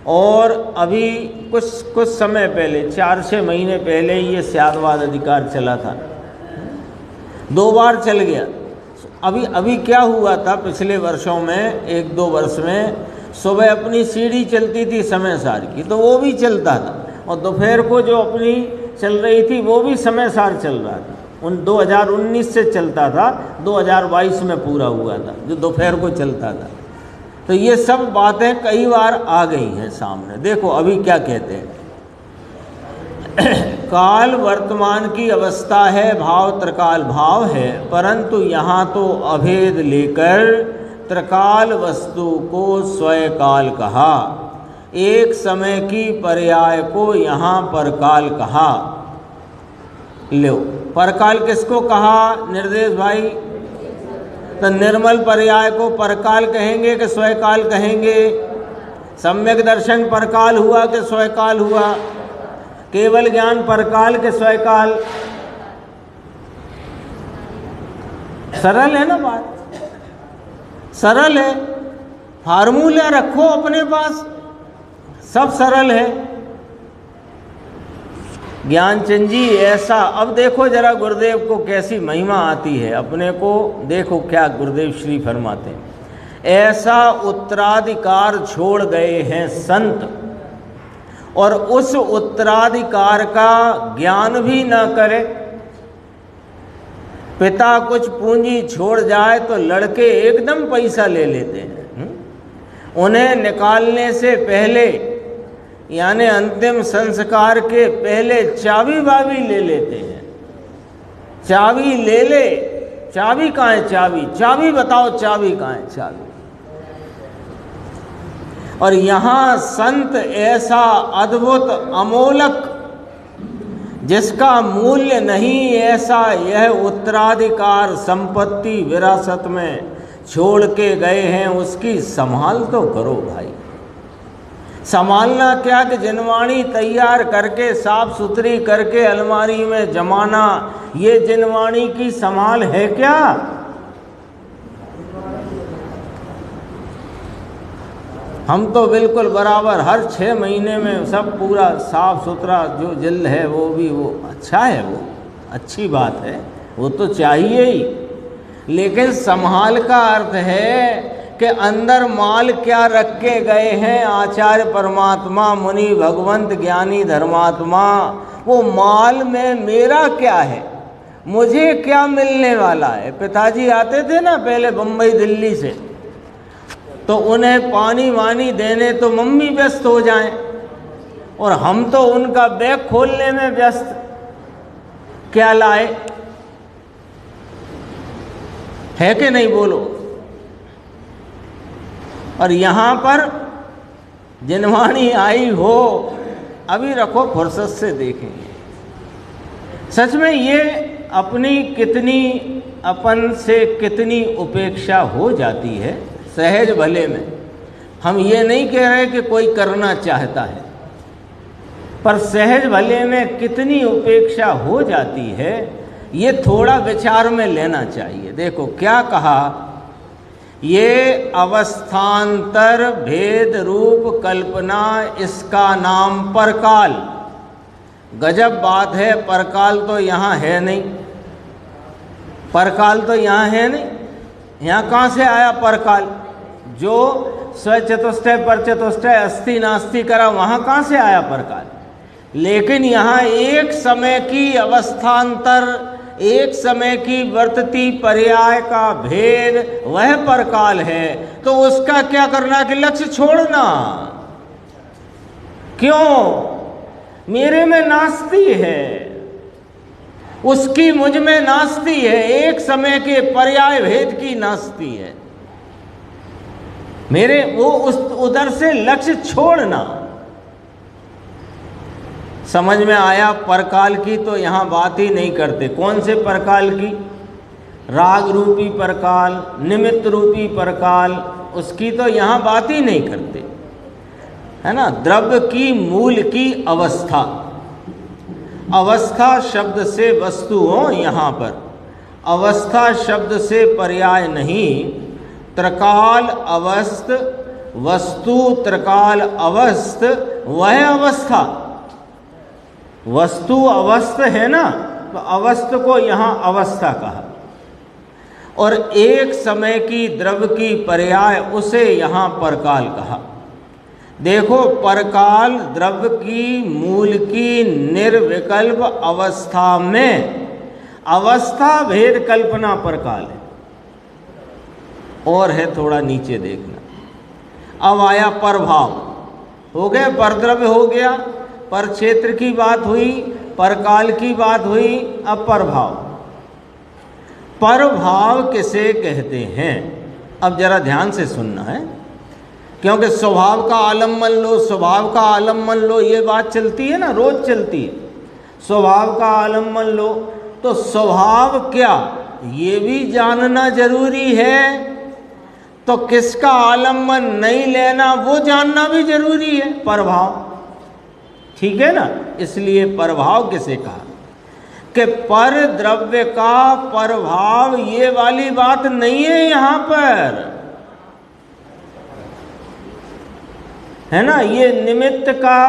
[SPEAKER 1] और अभी कुछ समय पहले 4-6 महीने पहले ये स्यादवाद अधिकार चला था, 2 बार चल गया। अभी क्या हुआ था पिछले वर्षों में, 1-2 वर्ष में सुबह अपनी सीढ़ी चलती थी समय सार की, तो वो भी चलता था, और दोपहर को जो अपनी चल रही थी वो भी समय सार चल रहा था। 2019 से चलता था, 2022 में पूरा हुआ था जो दोपहर को चलता था। तो ये सब बातें कई बार आ गई हैं सामने। देखो अभी क्या कहते हैं, काल वर्तमान की अवस्था है, भाव त्रिकाल भाव है, परंतु यहाँ तो अभेद लेकर त्रिकाल वस्तु को स्वय काल कहा, एक समय की पर्याय को यहाँ परकाल कहा। लो परकाल किसको कहा निर्देश भाई? तो निर्मल पर्याय को परकाल कहेंगे कि स्वयकाल कहेंगे? सम्यक दर्शन परकाल हुआ कि स्वयकाल हुआ? केवल ज्ञान परकाल के स्वयकाल? सरल है ना बात, सरल है, फार्मूला रखो अपने पास, सब सरल है। ज्ञानचंद जी ऐसा, अब देखो जरा गुरुदेव को कैसी महिमा आती है अपने को, देखो क्या गुरुदेव श्री फरमाते हैं, ऐसा उत्तराधिकार छोड़ गए हैं संत, और उस उत्तराधिकार का ज्ञान भी ना करे। पिता कुछ पूंजी छोड़ जाए तो लड़के एकदम पैसा ले लेते हैं, उन्हें निकालने से पहले यानी अंतिम संस्कार के पहले चाबी वाबी ले लेते हैं। चाबी ले ले, चाबी कहाँ है? चाबी बताओ, चाबी कहाँ है? चाबी। और यहाँ संत ऐसा अद्भुत अमोलक जिसका मूल्य नहीं, ऐसा यह उत्तराधिकार संपत्ति विरासत में छोड़ के गए हैं, उसकी संभाल तो करो भाई। संभालना क्या कि जिनवाणी तैयार करके साफ सुथरी करके अलमारी में जमाना, ये जिनवाणी की संभाल है क्या? हम तो बिल्कुल बराबर हर 6 महीने में सब पूरा साफ सुथरा जो जिल्द है वो भी, वो अच्छा है, वो अच्छी बात है, वो तो चाहिए ही। लेकिन संभाल का अर्थ है कि अंदर माल क्या रख के गए हैं आचार्य परमात्मा, मुनि, भगवंत, ज्ञानी, धर्मात्मा, वो माल में मेरा क्या है, मुझे क्या मिलने वाला है। पिताजी आते थे ना पहले बम्बई दिल्ली से, तो उन्हें पानी वानी देने तो मम्मी व्यस्त हो जाएं, और हम तो उनका बैग खोलने में व्यस्त, क्या लाए, है कि नहीं बोलो? और यहाँ पर जिनवाणी आई हो, अभी रखो फुर्सत से देखेंगे। सच में ये अपनी कितनी, अपन से कितनी उपेक्षा हो जाती है सहज भले में। हम ये नहीं कह रहे कि कोई करना चाहता है, पर सहज भले में कितनी उपेक्षा हो जाती है, ये थोड़ा विचार में लेना चाहिए। देखो क्या कहा ये अवस्थांतर भेद रूप कल्पना, इसका नाम परकाल। गजब बात है, परकाल तो यहाँ है नहीं, परकाल तो यहाँ है नहीं। यहाँ कहाँ से आया परकाल? जो स्वचतुष्टय पर चतुष्टय अस्ति नास्ति करा, वहाँ कहाँ से आया परकाल? लेकिन यहाँ एक समय की अवस्थांतर, एक समय की वर्तती पर्याय का भेद, वह परकाल है। तो उसका क्या करना कि लक्ष्य छोड़ना। क्यों? मेरे में नास्ति है, उसकी मुझ में नास्ति है, एक समय के पर्याय भेद की नास्ति है। मेरे वो उधर से लक्ष्य छोड़ना। समझ में आया? परकाल की तो यहाँ बात ही नहीं करते। कौन से परकाल की? राग रूपी परकाल, निमित्त रूपी परकाल, उसकी तो यहाँ बात ही नहीं करते, है ना। द्रव्य की मूल की अवस्था, अवस्था शब्द से वस्तु हो, यहाँ पर अवस्था शब्द से पर्याय नहीं। त्रकाल अवस्थ, वस्तु त्रकाल अवस्थ, वह अवस्था। वस्तु अवस्थ है ना, तो अवस्थ को यहाँ अवस्था कहा। और एक समय की द्रव्य की पर्याय, उसे यहाँ परकाल कहा। देखो, परकाल द्रव्य की मूल की निर्विकल्प अवस्था में अवस्था भेद कल्पना परकाल है। और है थोड़ा नीचे देखना। अब आया परभाव, हो गया, परद्रव्य हो गया, पर क्षेत्र की बात हुई, परकाल की बात हुई, अब परभाव। परभाव किसे कहते हैं? अब जरा ध्यान से सुनना है, क्योंकि स्वभाव का आलम्बन लो, स्वभाव का आलम्बन लो, ये बात चलती है ना, रोज चलती है। स्वभाव का आलम्बन लो, तो स्वभाव क्या, ये भी जानना जरूरी है। तो किसका आलम्बन नहीं लेना, वो जानना भी जरूरी है। परभाव, ठीक है ना। इसलिए परभाव किसे कहा कि पर द्रव्य का परभाव, ये वाली बात नहीं है यहाँ पर, है ना। ये निमित्त का,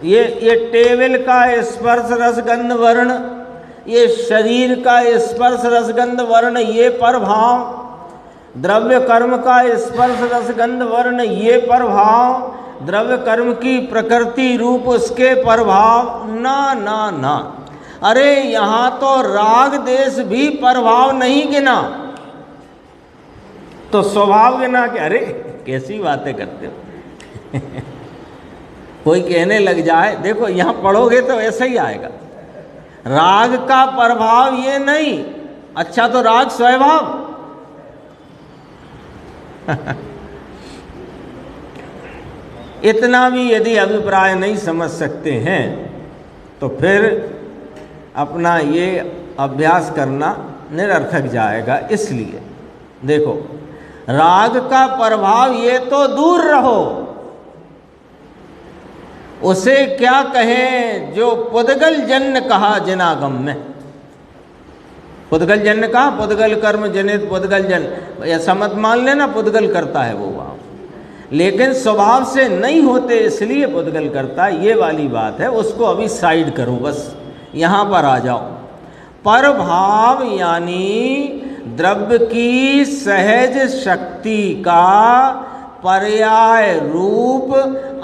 [SPEAKER 1] ये टेबल का स्पर्श रसगंध वर्ण, ये शरीर का स्पर्श रसगंध वर्ण, ये परभाव। द्रव्य कर्म का स्पर्श रसगंध वर्ण, ये परभाव। द्रव्य कर्म की प्रकृति रूप उसके प्रभाव, ना ना ना। अरे यहाँ तो राग देश भी प्रभाव नहीं गिना, तो स्वभाव गिना के। अरे कैसी बातें करते हो कोई कहने लग जाए, देखो यहाँ पढ़ोगे तो ऐसा ही आएगा, राग का प्रभाव ये नहीं, अच्छा तो राग स्वभाव इतना भी यदि अभिप्राय नहीं समझ सकते हैं तो फिर अपना ये अभ्यास करना निरर्थक जाएगा। इसलिए देखो, राग का प्रभाव ये तो दूर रहो, उसे क्या कहें जो पुद्गल जन्य कहा जिनागम में। पुद्गल जन्य कहा, पुद्गल कर्म जनित पुद्गल जन्य, ऐसा मत मान लेना पुद्गल करता है वो वहाँ, लेकिन स्वभाव से नहीं होते इसलिए पुद्गल करता, ये वाली बात है। उसको अभी साइड करो, बस यहाँ पर आ जाओ। परभाव यानी द्रव्य की सहज शक्ति का पर्याय रूप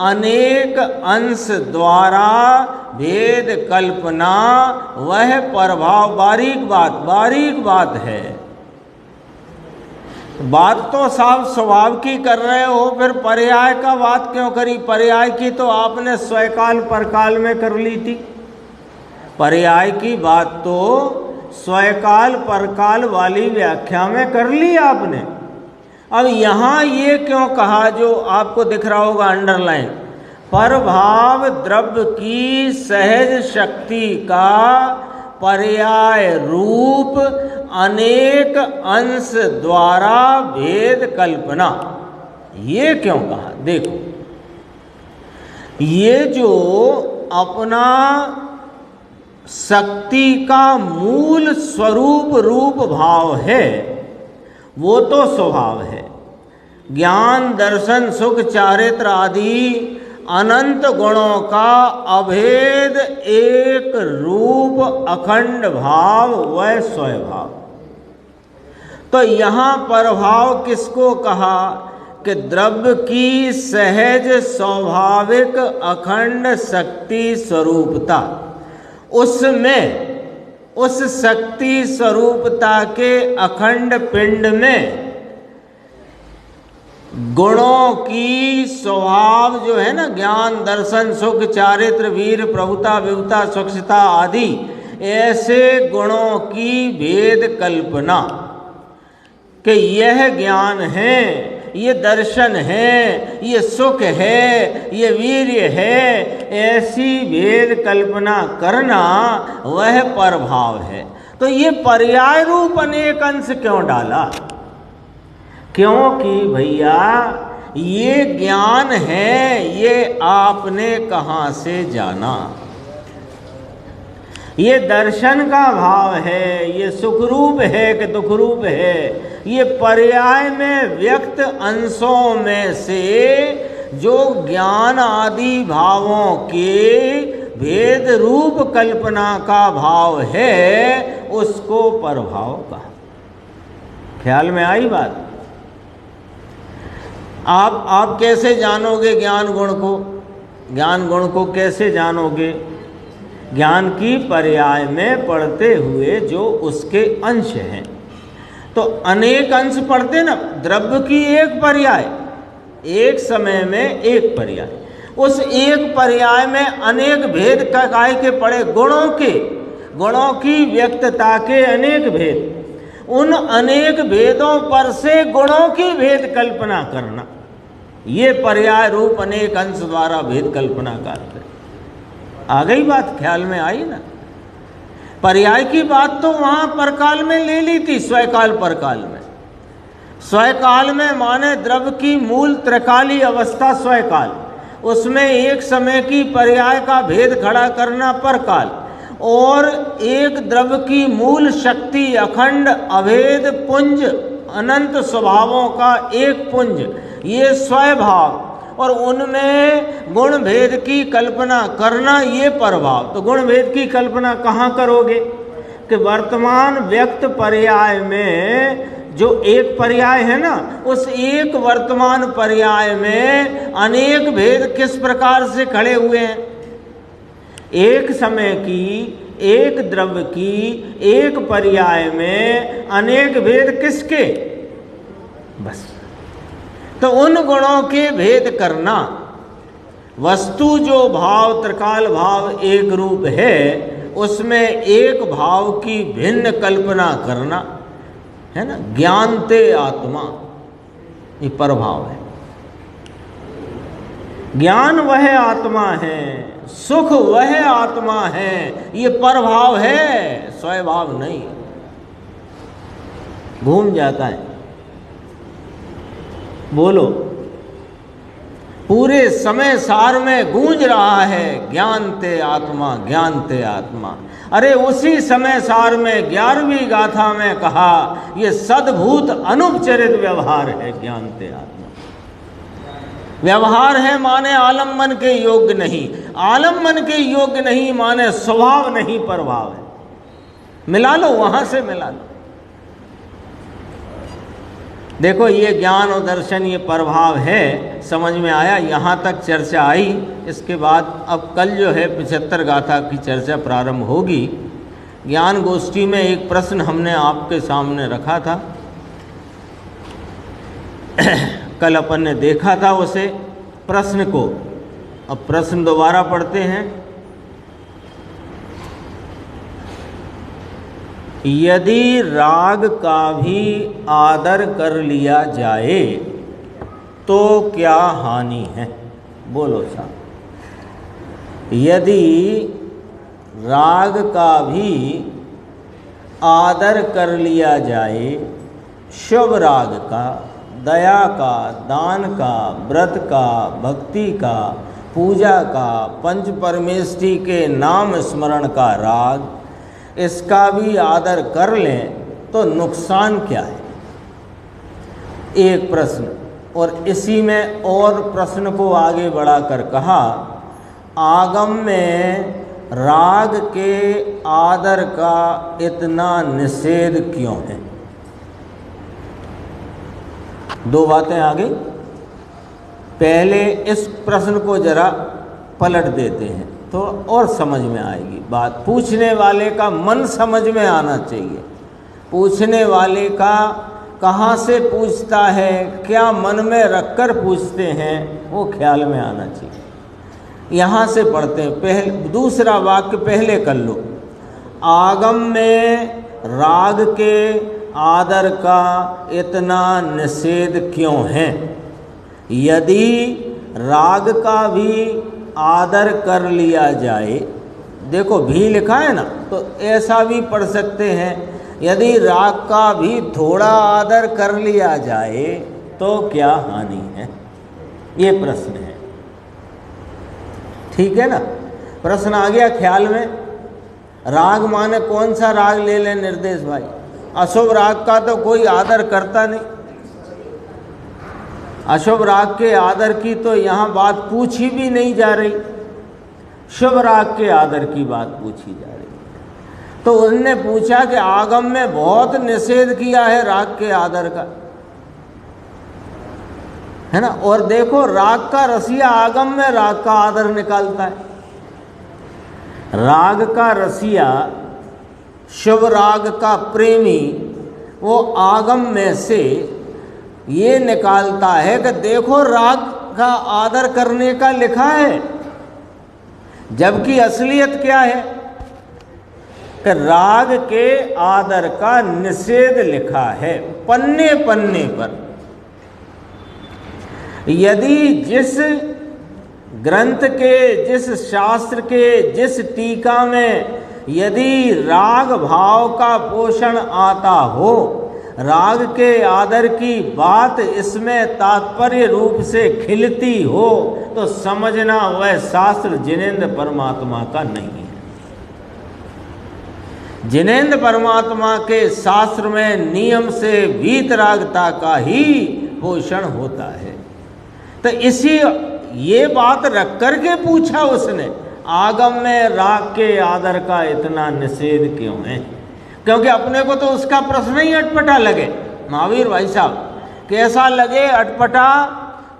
[SPEAKER 1] अनेक अंश द्वारा भेद कल्पना, वह प्रभाव। बारीक बात है। बात तो साफ स्वभाव की कर रहे हो, फिर पर्याय का बात क्यों करी? पर्याय की तो आपने स्वकाल परकाल में कर ली थी। पर्याय की बात तो स्वकाल परकाल वाली व्याख्या में कर ली आपने। अब यहाँ ये क्यों कहा जो आपको दिख रहा होगा अंडरलाइन, परभाव द्रव्य की सहज शक्ति का पर्याय रूप अनेक अंश द्वारा भेद कल्पना, ये क्यों कहा? देखो, ये जो अपना शक्ति का मूल स्वरूप रूप भाव है, वो तो स्वभाव है। ज्ञान, दर्शन, सुख, चारित्र आदि अनंत गुणों का अभेद एक रूप अखंड भाव व स्वभाव। तो यहाँ प्रभाव किसको कहा कि द्रव्य की सहज स्वाभाविक अखंड शक्ति स्वरूपता, उसमें उस शक्ति स्वरूपता के अखंड पिंड में गुणों की स्वभाव जो है ना, ज्ञान, दर्शन, सुख, चारित्र, वीर, प्रभुता, विभुता, स्वच्छता आदि ऐसे गुणों की भेद कल्पना कि यह ज्ञान है, ये दर्शन है, ये सुख है, ये वीर्य है, ऐसी भेद कल्पना करना वह प्रभाव है। तो ये पर्याय रूप अनेक अंश क्यों डाला? क्योंकि भैया ये ज्ञान है, ये आपने कहाँ से जाना? ये दर्शन का भाव है, ये सुख रूप है कि दुख रूप है, ये पर्याय में व्यक्त अंशों में से जो ज्ञान आदि भावों के भेद रूप कल्पना का भाव है, उसको प्रभाव कहा। ख्याल में आई बात? आप कैसे जानोगे ज्ञान गुण को? ज्ञान गुण को कैसे जानोगे? ज्ञान की पर्याय में पढ़ते हुए जो उसके अंश हैं। तो अनेक अंश पढ़ते ना, द्रव्य की एक पर्याय, एक समय में एक पर्याय, उस एक पर्याय में अनेक भेद काय के पड़े, गुणों की व्यक्तता के अनेक भेद, उन अनेक भेदों पर से गुणों की भेद कल्पना करना, ये पर्याय रूप अनेक अंश द्वारा भेद कल्पना करते। आ गई बात? ख्याल में आई ना? पर्याय की बात तो वहां परकाल में ले ली थी, स्वकाल परकाल में। स्वकाल में माने द्रव्य की मूल त्रिकाली अवस्था स्वकाल, उसमें एक समय की पर्याय का भेद खड़ा करना परकाल, और एक द्रव्य की मूल शक्ति अखंड अभेद पुंज अनंत स्वभावों का एक पुंज, ये स्वभाव, और उनमें गुण भेद की कल्पना करना, ये प्रभाव। तो गुण भेद की कल्पना कहाँ करोगे? कि वर्तमान व्यक्त पर्याय में जो एक पर्याय है ना, उस एक वर्तमान पर्याय में अनेक भेद किस प्रकार से खड़े हुए हैं? एक समय की, एक द्रव्य की, एक पर्याय में अनेक भेद किसके? बस। तो उन गुणों के भेद करना, वस्तु जो भाव त्रिकाल भाव एक रूप है, उसमें एक भाव की भिन्न कल्पना करना है ना, ज्ञानते आत्मा, ये प्रभाव है। ज्ञान वह आत्मा है, सुख वह आत्मा है, ये प्रभाव है, स्वभाव नहीं। घूम जाता है। बोलो, पूरे समय सार में गूंज रहा है ज्ञानते आत्मा, ज्ञानते आत्मा। अरे उसी समय सार में 11वीं गाथा में कहा, ये सद्भूत अनुपचरित व्यवहार है ज्ञानते आत्मा। व्यवहार है माने आलम्बन के योग्य नहीं, आलम्बन के योग्य नहीं माने स्वभाव नहीं, प्रभाव है। मिला लो, वहां से मिला लो। देखो, ये ज्ञान और दर्शन, ये प्रभाव है, समझ में आया? यहाँ तक चर्चा आई। इसके बाद अब कल जो है 75 गाथा की चर्चा प्रारंभ होगी। ज्ञान गोष्ठी में एक प्रश्न हमने आपके सामने रखा था, कल अपन ने देखा था उसे प्रश्न को। अब प्रश्न दोबारा पढ़ते हैं। यदि राग का भी आदर कर लिया जाए तो क्या हानि है? बोलो साहब। यदि राग का भी आदर कर लिया जाए, शुभ राग का, दया का, दान का, व्रत का, भक्ति का, पूजा का, पंच परमेष्टि के नाम स्मरण का राग, इसका भी आदर कर लें तो नुकसान क्या है? एक प्रश्न, और इसी में और प्रश्न को आगे बढ़ाकर कहा, आगम में राग के आदर का इतना निषेध क्यों है। दो बातें आगे, पहले इस प्रश्न को जरा पलट देते हैं तो और समझ में आएगी बात। पूछने वाले का मन समझ में आना चाहिए, पूछने वाले का कहाँ से पूछता है, क्या मन में रखकर पूछते हैं, वो ख्याल में आना चाहिए। यहाँ से पढ़ते हैं, पहले दूसरा वाक्य पहले कर लो। आगम में राग के आदर का इतना निषेध क्यों है। यदि राग का भी आदर कर लिया जाए, देखो भी लिखा है ना, तो ऐसा भी पढ़ सकते हैं, यदि राग का भी थोड़ा आदर कर लिया जाए तो क्या हानि है, ये प्रश्न है। ठीक है ना, प्रश्न आ गया ख्याल में। राग माने कौन सा राग ले लें निर्देश भाई। अशुभ राग का तो कोई आदर करता नहीं, अशुभ राग के आदर की तो यहाँ बात पूछी भी नहीं जा रही, शुभ राग के आदर की बात पूछी जा रही। तो उन्होंने पूछा कि आगम में बहुत निषेध किया है राग के आदर का, है ना। और देखो राग का रसिया आगम में राग का आदर निकालता है। राग का रसिया, शुभ राग का प्रेमी, वो आगम में से ये निकालता है कि देखो राग का आदर करने का लिखा है, जबकि असलियत क्या है कि राग के आदर का निषेध लिखा है पन्ने पन्ने पर। यदि जिस ग्रंथ के, जिस शास्त्र के, जिस टीका में यदि राग भाव का पोषण आता हो, राग के आदर की बात इसमें तात्पर्य रूप से खिलती हो, तो समझना वह शास्त्र जिनेंद्र परमात्मा का नहीं है। जिनेंद्र परमात्मा के शास्त्र में नियम से वीतरागता का ही पोषण होता है। तो इसी ये बात रख करके पूछा उसने, आगम में राग के आदर का इतना निषेध क्यों है। क्योंकि अपने को तो उसका प्रश्न ही अटपटा लगे। महावीर भाई साहब कैसा लगे अटपटा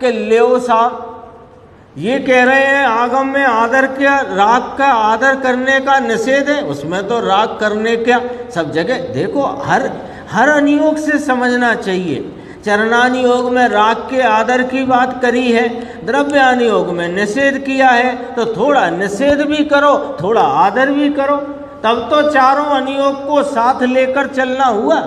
[SPEAKER 1] कि लेओ साहब ये कह रहे हैं आगम में आदर क्या, राग का आदर करने का निषेध है, उसमें तो राग करने क्या सब जगह। देखो हर अनुयोग से समझना चाहिए। चरणानुयोग में राग के आदर की बात करी है, द्रव्यानुयोग में निषेध किया है, तो थोड़ा निषेध भी करो, थोड़ा आदर भी करो, तब तो चारों अनुयोग को साथ लेकर चलना हुआ।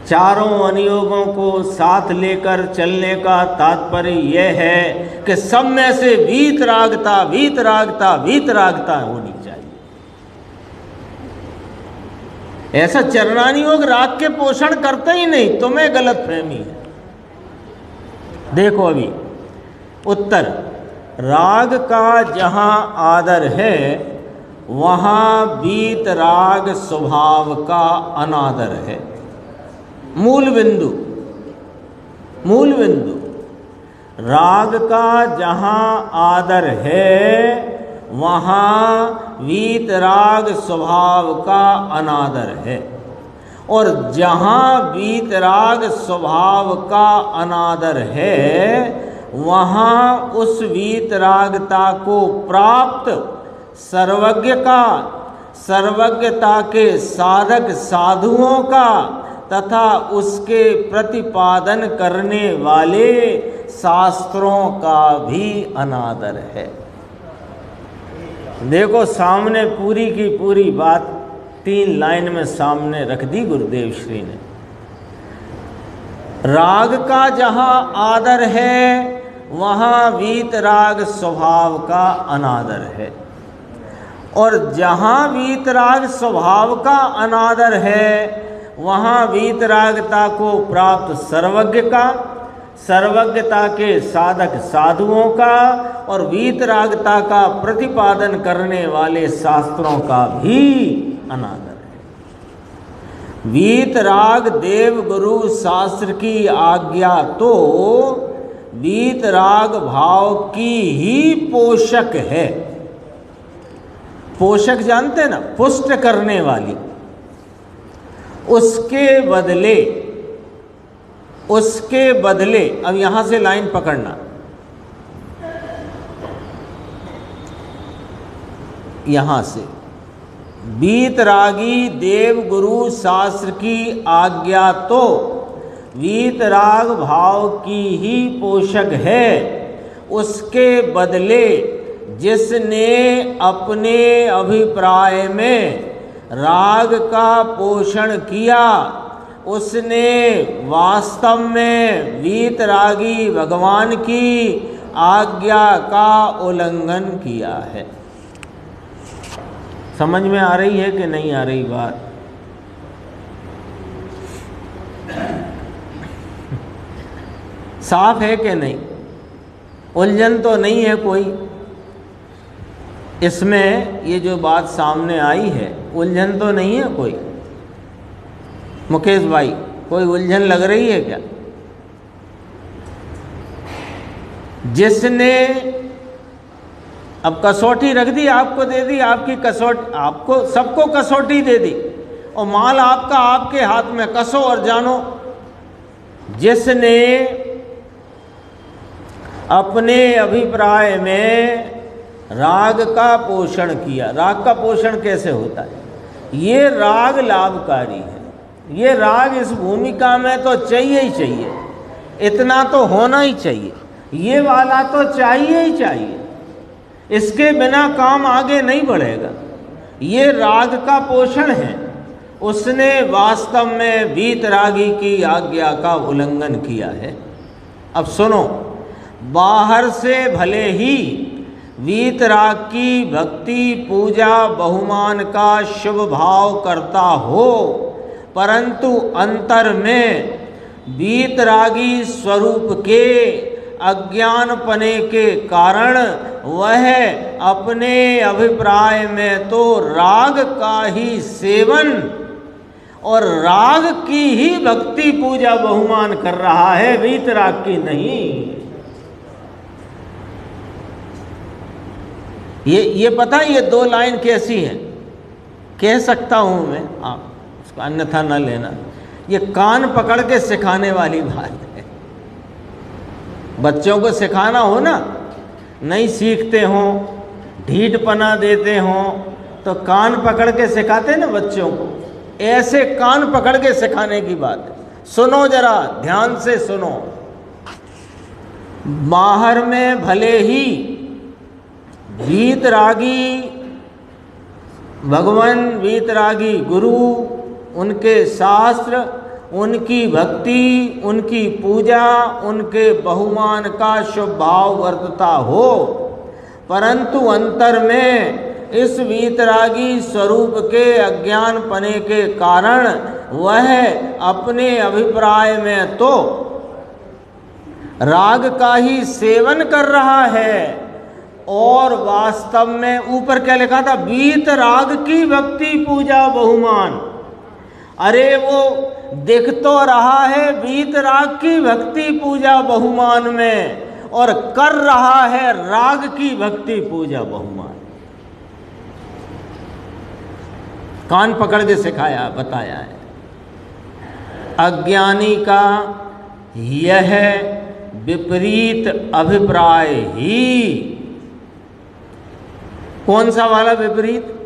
[SPEAKER 1] चारों अनुयोगों को साथ लेकर चलने का तात्पर्य यह है कि सब में से वीतरागता वीतरागता वीतरागता होनी चाहिए। ऐसा चरणानुयोग राग के पोषण करते ही नहीं, तुम्हें गलत फहमी है। देखो अभी उत्तर, राग का जहां आदर है वहां वीतराग स्वभाव का अनादर है। मूल बिंदु राग का जहां आदर है वहां वीतराग स्वभाव का अनादर है, और जहां वीतराग स्वभाव का अनादर है वहां उस वीतरागता को प्राप्त सर्वज्ञता के साधक साधुओं का तथा उसके प्रतिपादन करने वाले शास्त्रों का भी अनादर है। देखो सामने पूरी की पूरी बात 3 लाइन में सामने रख दी गुरुदेव श्री ने। राग का जहां आदर है वहां वीतराग स्वभाव का अनादर है, और जहां वीतराग स्वभाव का अनादर है वहां वीतरागता को प्राप्त सर्वज्ञता के साधक साधुओं का और वीतरागता का प्रतिपादन करने वाले शास्त्रों का भी अनादर है। वीतराग देव गुरु शास्त्र की आज्ञा तो वीतराग भाव की ही पोषक है। पोषक जानते ना, पुष्ट करने वाली। उसके बदले अब यहां से लाइन पकड़ना, यहां से वीतरागी देव गुरु शास्त्र की आज्ञा तो वीतराग भाव की ही पोषक है। उसके बदले जिसने अपने अभिप्राय में राग का पोषण किया उसने वास्तव में वीतरागी भगवान की आज्ञा का उल्लंघन किया है। समझ में आ रही है कि नहीं आ रही बात? साफ है कि नहीं? उलझन तो नहीं है कोई इसमें? ये जो बात सामने आई है उलझन तो नहीं है कोई? मुकेश भाई, कोई उलझन लग रही है क्या? जिसने अब कसौटी रख दी, आपको दे दी, आपकी कसौटी, आपको सबको कसौटी दे दी और माल आपका आपके हाथ में, कसो और जानो। जिसने अपने अभिप्राय में राग का पोषण किया, राग का पोषण कैसे होता है? ये राग लाभकारी है, ये राग इस भूमिका में तो चाहिए ही चाहिए, इतना तो होना ही चाहिए, ये वाला तो चाहिए ही चाहिए, इसके बिना काम आगे नहीं बढ़ेगा। ये राग का पोषण है। उसने वास्तव में वीतरागी की आज्ञा का उल्लंघन किया है। अब सुनो, बाहर से भले ही वीतराग की भक्ति पूजा बहुमान का शुभ भाव करता हो, परंतु अंतर में वीतरागी स्वरूप के अज्ञानपने के कारण वह अपने अभिप्राय में तो राग का ही सेवन और राग की ही भक्ति पूजा बहुमान कर रहा है, वीतराग की नहीं। ये पता है ये दो लाइन कैसी है? कह सकता हूं मैं, आप उसका अन्यथा न लेना। ये कान पकड़ के सिखाने वाली बात है। बच्चों को सिखाना हो ना, नहीं सीखते हो, ढीठपना देते हो, तो कान पकड़ के सिखाते ना बच्चों को, ऐसे कान पकड़ के सिखाने की बात है। सुनो जरा ध्यान से सुनो। बाहर में भले ही वीतरागी भगवान, वीतरागी गुरु, उनके शास्त्र, उनकी भक्ति, उनकी पूजा, उनके बहुमान का शुभ भाव वर्तता हो, परंतु अंतर में इस वीतरागी स्वरूप के अज्ञानपने के कारण वह अपने अभिप्राय में तो राग का ही सेवन कर रहा है और वास्तव में ऊपर क्या लिखा था? वीतराग की भक्ति पूजा बहुमान। अरे वो दिख तो रहा है वीतराग की भक्ति पूजा बहुमान में और कर रहा है राग की भक्ति पूजा बहुमान। कान पकड़ के सिखाया, बताया है। अज्ञानी का यह विपरीत अभिप्राय ही, कौन सा वाला विपरीत?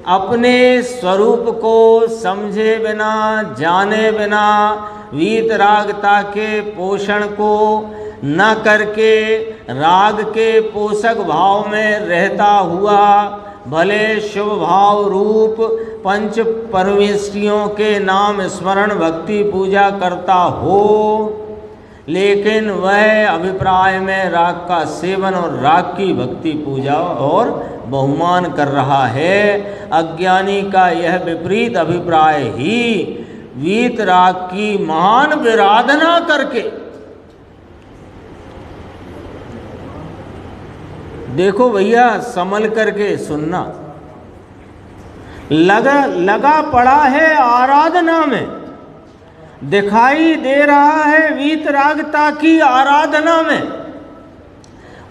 [SPEAKER 1] अपने स्वरूप को समझे बिना, जाने बिना, वीतरागता के पोषण को न करके राग के पोषक भाव में रहता हुआ भले शुभ भाव रूप पंच परमेष्टियों के नाम स्मरण भक्ति पूजा करता हो, लेकिन वह अभिप्राय में राग का सेवन और राग की भक्ति पूजा और बहुमान कर रहा है। अज्ञानी का यह विपरीत अभिप्राय ही वीतराग की महान विराधना करके, देखो भैया संभल करके सुनना, लगा पड़ा है आराधना में, दिखाई दे रहा है वीतरागता की आराधना में,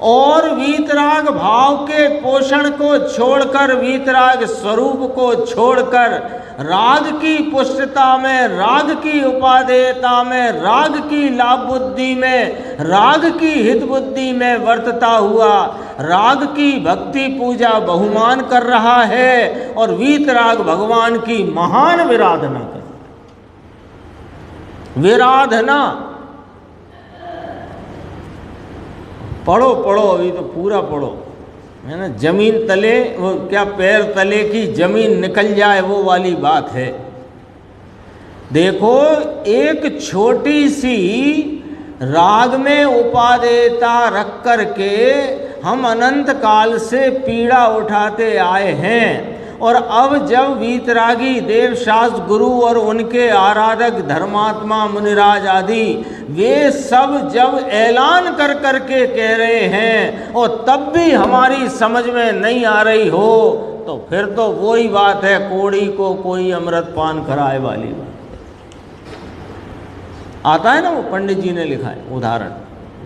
[SPEAKER 1] और वीतराग भाव के पोषण को छोड़कर, वीतराग स्वरूप को छोड़कर राग की पुष्टता में, राग की उपादेयता में, राग की लाभ बुद्धि में, राग की हित बुद्धि में वर्तता हुआ राग की भक्ति पूजा बहुमान कर रहा है और वीतराग भगवान की महान विराधना कर, विराधना। पढ़ो पढ़ो, अभी तो पूरा पढ़ो, है ना। जमीन तले, वो क्या पैर तले की जमीन निकल जाए वो वाली बात है। देखो, एक छोटी सी राग में उपादेयता रख कर के हम अनंत काल से पीड़ा उठाते आए हैं, और अब जब वीतरागी देवशास्त्र गुरु और उनके आराधक धर्मात्मा मुनिराज आदि वे सब जब ऐलान कर कर के कह रहे हैं और तब भी हमारी समझ में नहीं आ रही हो, तो फिर तो वही बात है, कोड़ी को कोई अमृत पान कराए वाली बात। आता है ना, वो पंडित जी ने लिखा है उदाहरण,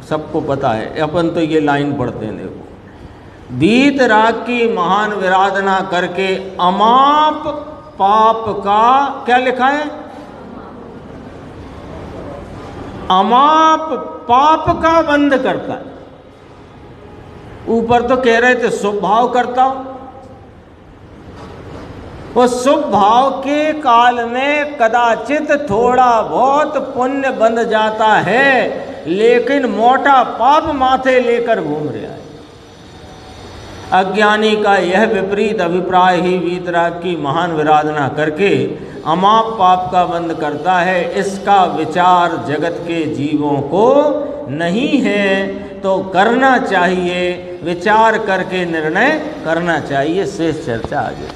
[SPEAKER 1] सबको पता है, अपन तो ये लाइन पढ़ते हैं। देखो, वीतराग की महान विराधना करके अमाप पाप का, क्या लिखा है, अमाप पाप का बंध करता है। ऊपर तो कह रहे थे शुभ भाव करता हूं, वो शुभ भाव के काल में कदाचित थोड़ा बहुत पुण्य बंध जाता है, लेकिन मोटा पाप माथे लेकर घूम रहा है। अज्ञानी का यह विपरीत अभिप्राय ही वीतराग की महान विराधना करके अमाप पाप का बंध करता है। इसका विचार जगत के जीवों को नहीं है, तो करना चाहिए, विचार करके निर्णय करना चाहिए। शेष चर्चा आगे।